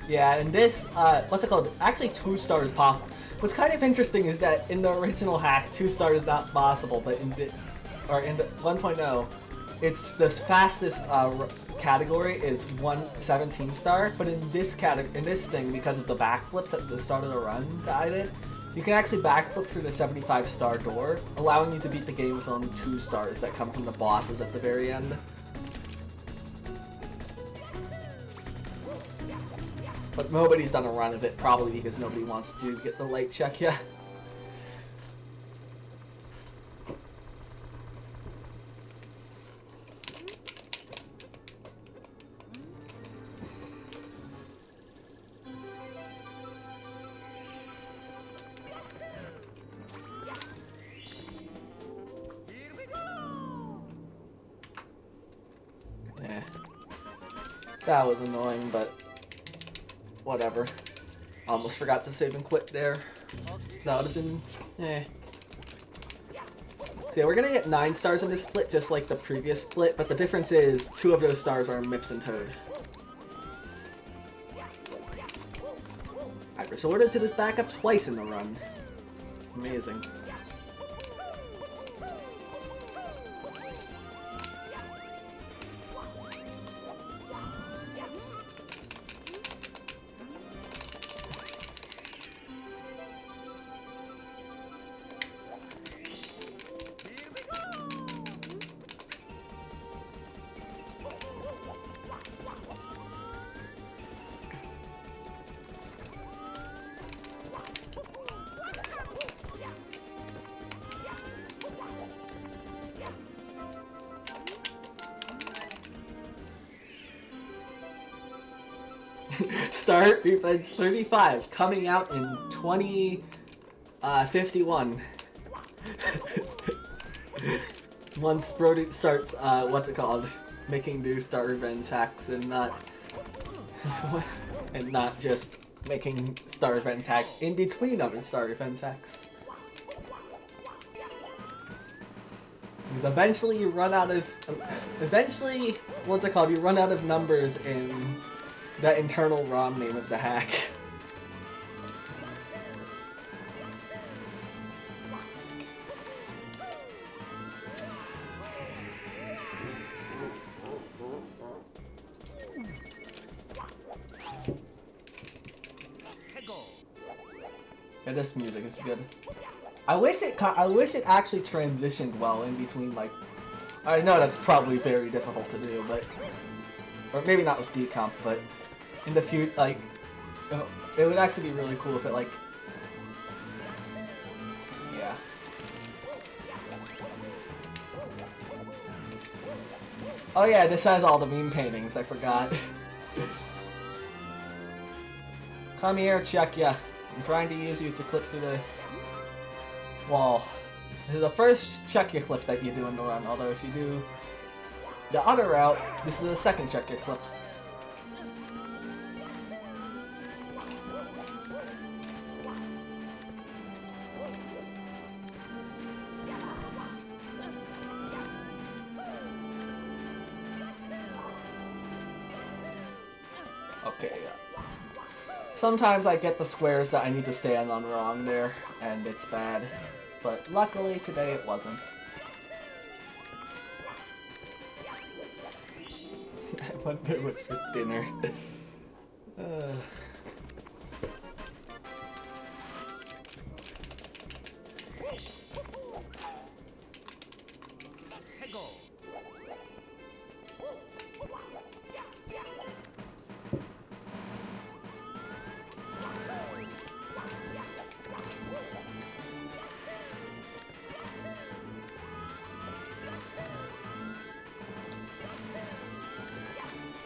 Yeah, and this, what's it called? Actually, 2 stars possible. What's kind of interesting is that in the original hack, 2 stars is not possible, but in the 1.0, it's the fastest category is 117 star. But in this thing, because of the backflips at the start of the run that I did, you can actually backflip through the 75 star door, allowing you to beat the game with only 2 stars that come from the bosses at the very end. But nobody's done a run of it, probably because nobody wants to get the light check yet. Yeah. That was annoying, but whatever. Almost forgot to save and quit there. That would have been, eh. So yeah, we're gonna get 9 stars in this split, just like the previous split, but the difference is 2 of those stars are Mips and Toad. I've resorted to this backup twice in the run. Amazing. Start Defense 35, coming out in 2051. Once Brody starts, what's it called? Making new Star Revenge hacks and not just making Star Revenge hacks in between other Star Revenge hacks. Because eventually you run out of, what's it called? You run out of numbers in the internal ROM name of the hack. Yeah, this music is good. I wish it actually transitioned well in between, like, I know that's probably very difficult to do, but, or maybe not with decomp, but in the future, like, it would actually be really cool if it, like, yeah. Oh yeah, this has all the meme paintings, I forgot. Come here, check ya. I'm trying to use you to clip through the wall. This is the first check your clip that you do in the run, although if you do the other route, this is the second check your clip. Okay, yeah. Sometimes I get the squares that I need to stand on wrong there, and it's bad. But luckily, today it wasn't. Wonder what's for dinner.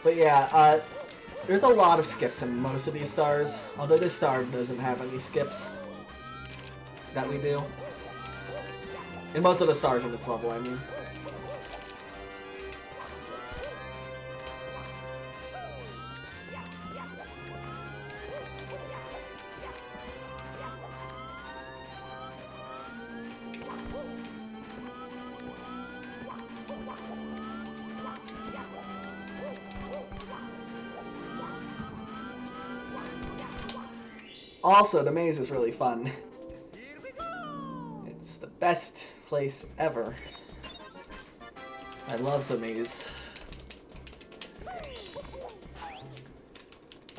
But yeah, there's a lot of skips in most of these stars, although this star doesn't have any skips that we do. In most of the stars on this level, I mean. Also, the maze is really fun. It's the best place ever. I love the maze.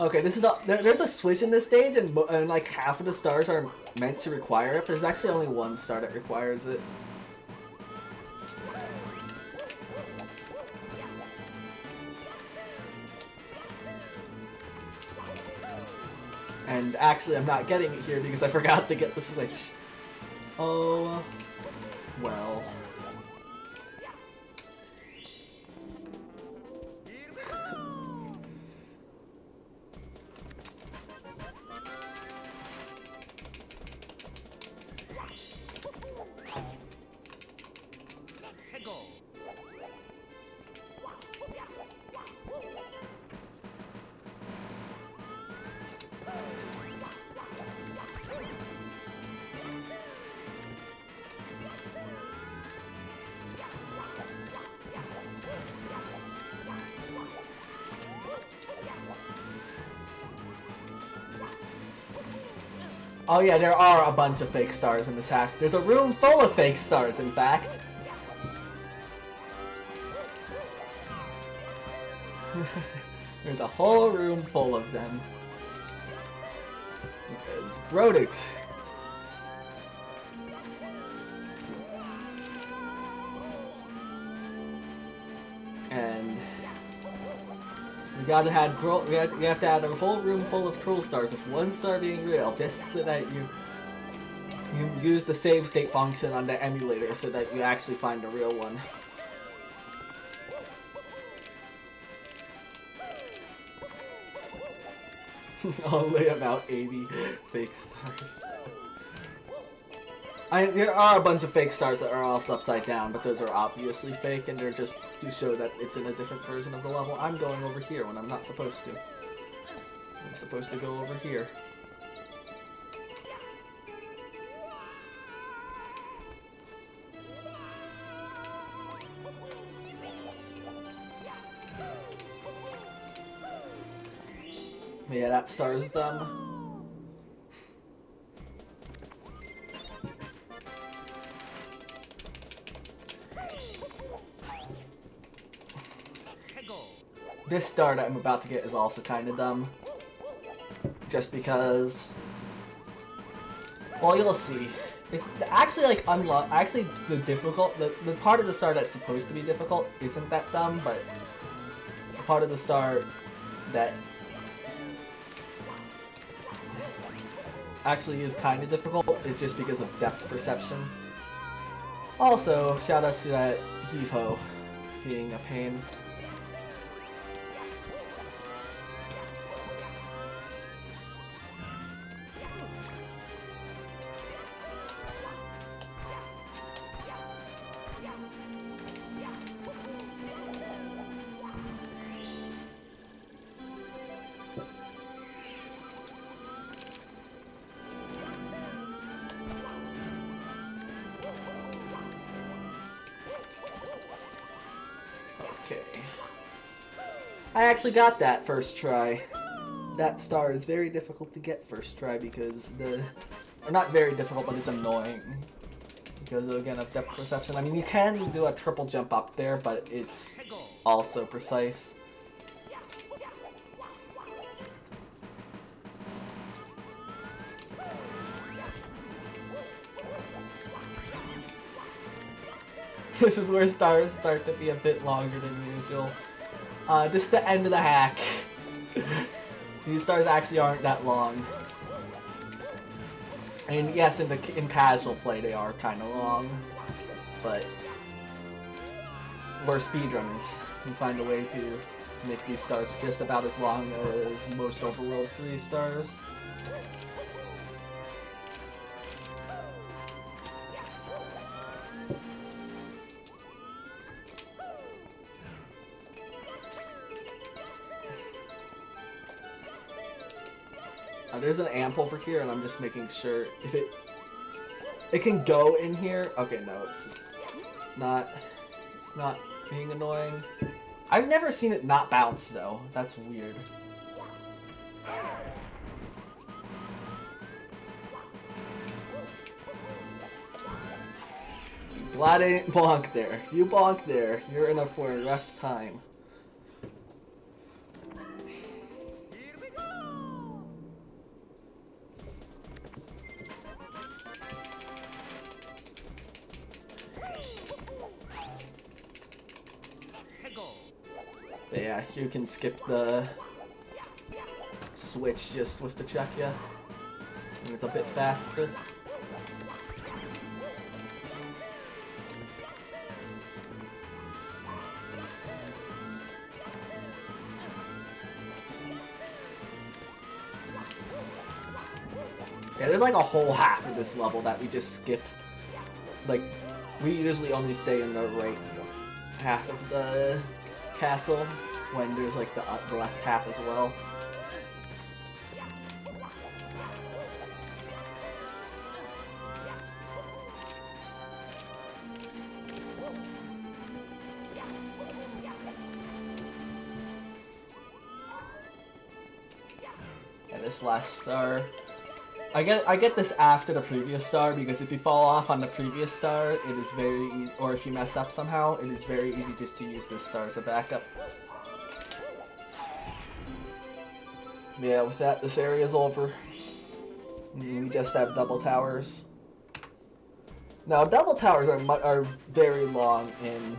Okay, this is there's a switch in this stage, and like half of the stars are meant to require it. But there's actually only one star that requires it. And actually, I'm not getting it here because I forgot to get the switch. Oh, well. Oh yeah, there are a bunch of fake stars in this hack. There's a room full of fake stars, in fact. There's a whole room full of them. Because Brodix. And you have to add a whole room full of troll stars with one star being real, just so that you use the save state function on the emulator so that you actually find a real one. Only about 80 fake stars. There are a bunch of fake stars that are also upside down, but those are obviously fake, and they're just to show that it's in a different version of the level. I'm going over here when I'm not supposed to. I'm supposed to go over here. Yeah, that star's dumb. This star that I'm about to get is also kind of dumb. Just because... Well, you'll see. It's actually like actually the part of the star that's supposed to be difficult isn't that dumb, but the part of the star that actually is kind of difficult is just because of depth perception. Also, shout out to that Heave-Ho being a pain. I actually got that first try. That star is very difficult to get first try because or not very difficult, but it's annoying. Because again of depth perception. I mean, you can do a triple jump up there, but it's also precise. This is where stars start to be a bit longer than usual. This is the end of the hack. These stars actually aren't that long. And yes, in casual play they are kind of long, but we're speedrunners. We find a way to make these stars just about as long as most Overworld 3 stars. There's an amp over here, and I'm just making sure if it can go in here. Okay, no, it's not being annoying. I've never seen it not bounce though. That's weird. Glad I didn't bonk there. You bonk there. You're in for a rough time. But yeah, you can skip the switch just with the check, yeah. And it's a bit faster. Yeah, there's like a whole half of this level that we just skip. Like, we usually only stay in the right half of the castle when there's like the left half as well. And this last star, I get this after the previous star, because if you fall off on the previous star, it is very easy, or if you mess up somehow, it is very easy just to use this star as a backup. Yeah, with that, this area is over. We just have double towers. Now, double towers are very long in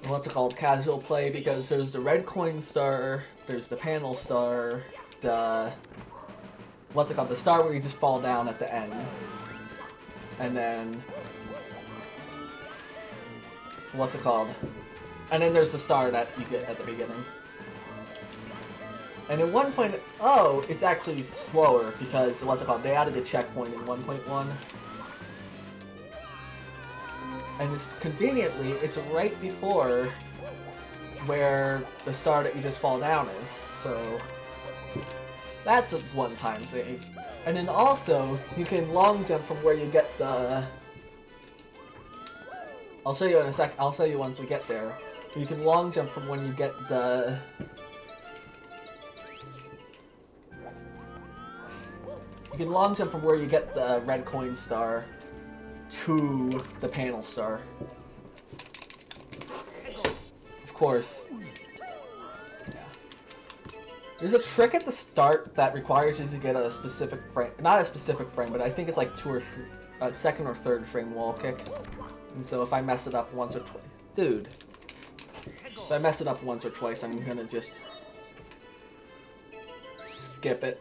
what's it called, casual play, because there's the red coin star, there's the panel star, the what's it called, the star where you just fall down at the end, and then what's it called, and then there's the star that you get at the beginning. And in 1.0, it's actually slower because what's it called, they added a checkpoint in 1.1. And it's conveniently, it's right before where the star that you just fall down is. So that's a one-time save. And then also, you can long jump from where you get the... I'll show you in a sec. I'll show you once we get there. You can long jump from when you get the... You can long jump from where you get the red coin star to the panel star. Of course. Yeah. There's a trick at the start that requires you to get a specific frame, not a specific frame, but I think it's like second or third frame wall kick. And so if I mess it up once or twice, dude, if I mess it up once or twice, I'm gonna just skip it.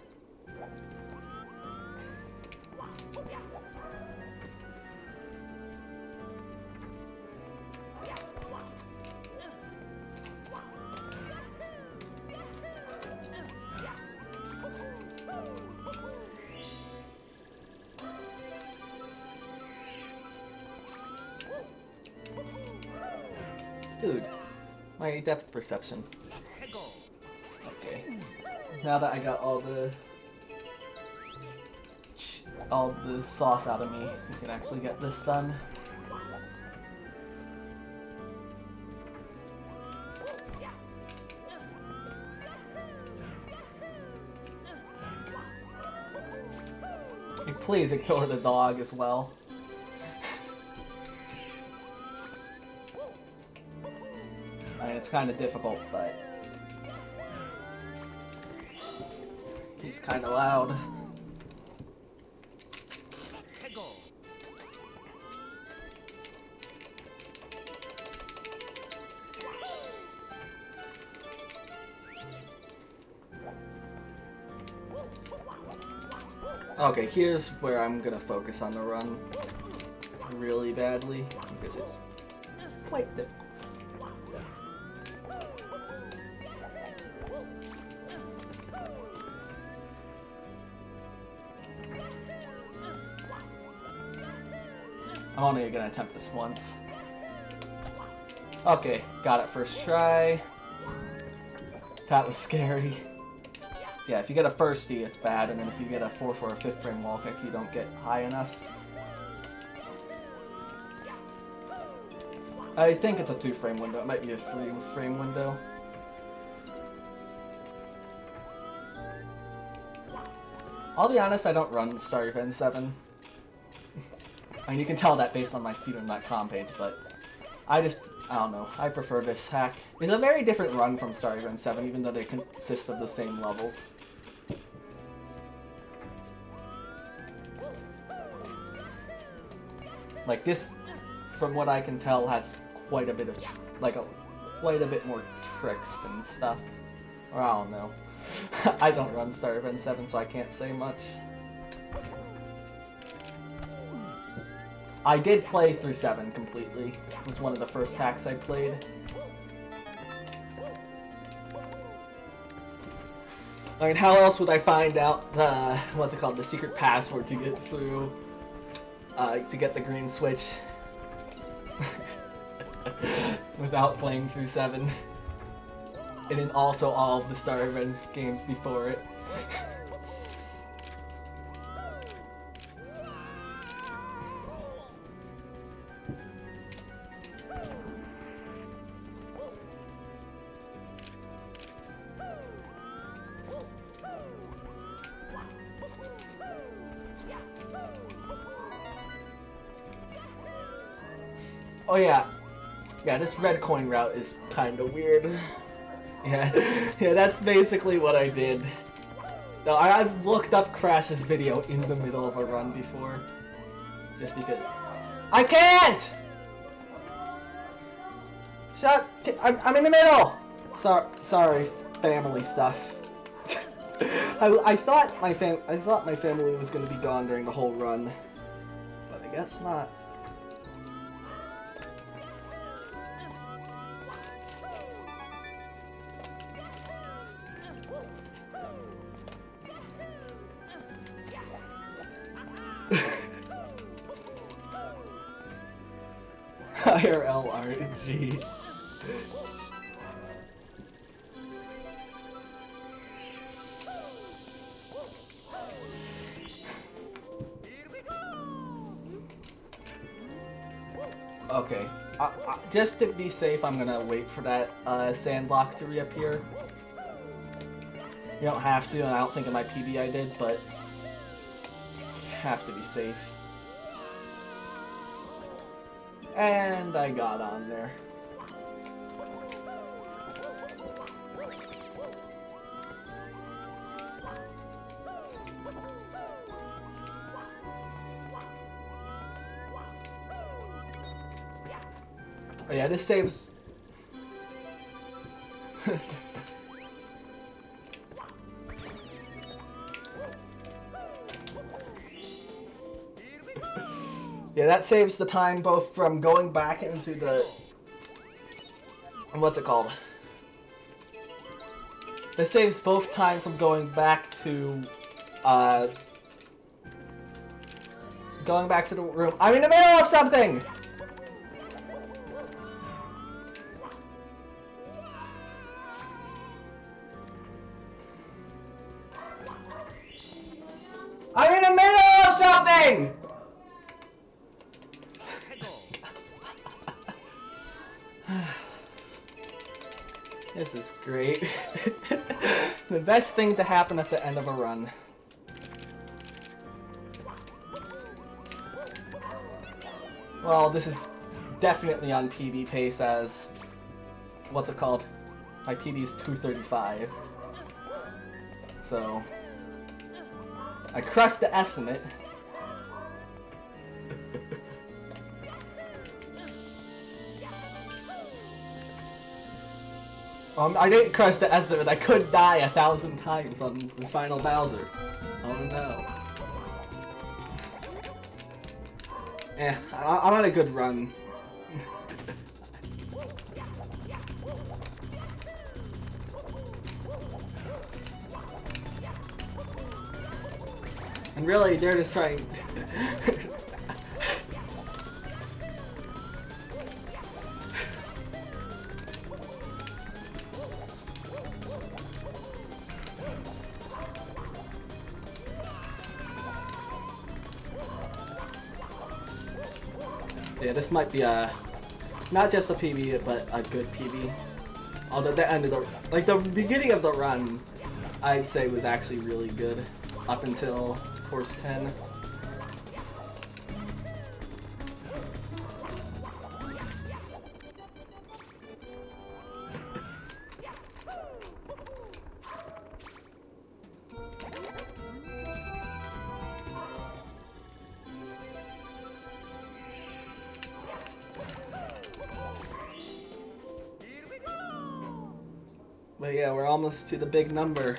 Dude, my depth perception. Okay. Now that I got all the sauce out of me, we can actually get this done. And please ignore the dog as well. It's kind of difficult, but he's kind of loud. Okay, here's where I'm gonna focus on the run really badly, because it's quite difficult. I'm only gonna attempt this once. Okay, got it first try. That was scary. Yeah, if you get a firstie, it's bad, and then if you get a 4th or a 5th frame wall kick, you don't get high enough. I think it's a 2-frame window. It might be a 3-frame window. I'll be honest, I don't run SSRM 7. I mean, you can tell that based on my speedrun.com page, but I don't know. I prefer this hack. It's a very different run from SSRM 7, even though they consist of the same levels. Like this, from what I can tell, has quite a bit of quite a bit more tricks and stuff. Or I don't know. I don't run SSRM 7, so I can't say much. I did play through 7 completely. It was one of the first hacks I played. I mean, how else would I find out the, what's it called, the secret password to get through, to get the green switch without playing through 7? And then also all of the SSRM games before it. Oh yeah, this red coin route is kind of weird. Yeah, that's basically what I did. No, I've looked up Crash's video in the middle of a run before, just because I can't. I'm in the middle. Sorry, family stuff. I thought my family was gonna be gone during the whole run, but I guess not. IRL RNG. Okay, just to be safe, I'm gonna wait for that sand block to reappear. You don't have to, and I don't think in my PB I did, but you have to be safe. And I got on there. Oh yeah, this saves. Yeah, that saves the time both from going back into the... What's it called? That saves both time from going back to the room. I'm in the middle of something! I'm in the middle of something! This is great. The best thing to happen at the end of a run. Well, this is definitely on PB pace as... What's it called? My PB is 235. So... I crushed the estimate. I didn't crush the estimate. I could die 1,000 times on the final Bowser. Oh no. I'm on a good run. And really, they're just trying... Yeah, this might be a... not just a PB, but a good PB. Although the end of the... like, the beginning of the run, I'd say was actually really good. Up until course 10. But yeah, we're almost to the big number.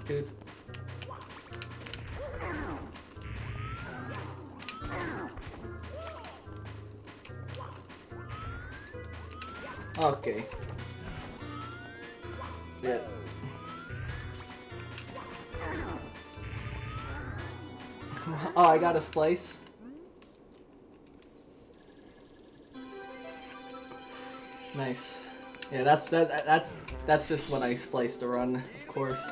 Dude. Okay. Yeah. Oh, I got a splice. Nice. Yeah, that's just when I spliced the run, of course.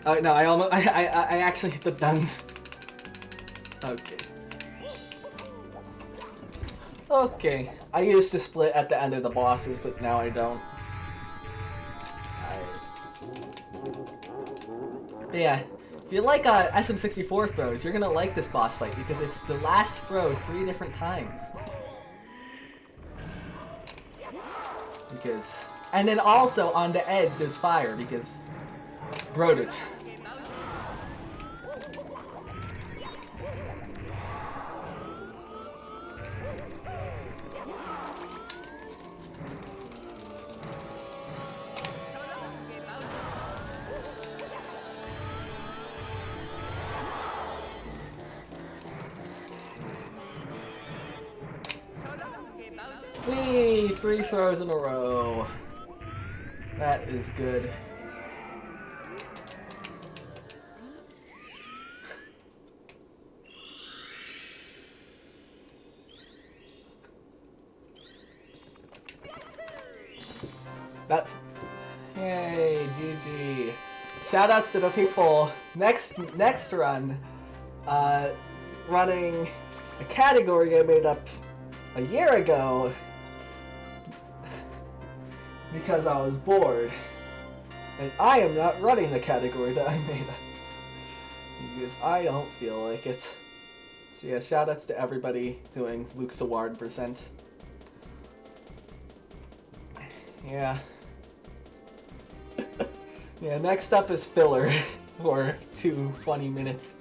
Oh no, I actually hit the duns. Okay. Okay. I used to split at the end of the bosses, but now I don't. Yeah. If you like SM64 throws, you're gonna like this boss fight because it's the last throw 3 different times. Because, and then also on the edge there's fire because broed it. Whee! 3 throws in a row. That is good. That. Yay, GG. Shoutouts to the people next run, running a category I made up a year ago because I was bored. And I am not running the category that I made up because I don't feel like it. So yeah, shoutouts to everybody doing Luke's Award %. Yeah. Yeah, next up is filler for 20 minutes.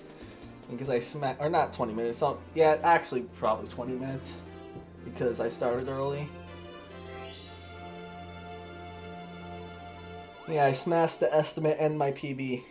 Because I smacked, or not 20 minutes, so, yeah, actually probably 20 minutes. Because I started early. Yeah, I smashed the estimate and my PB.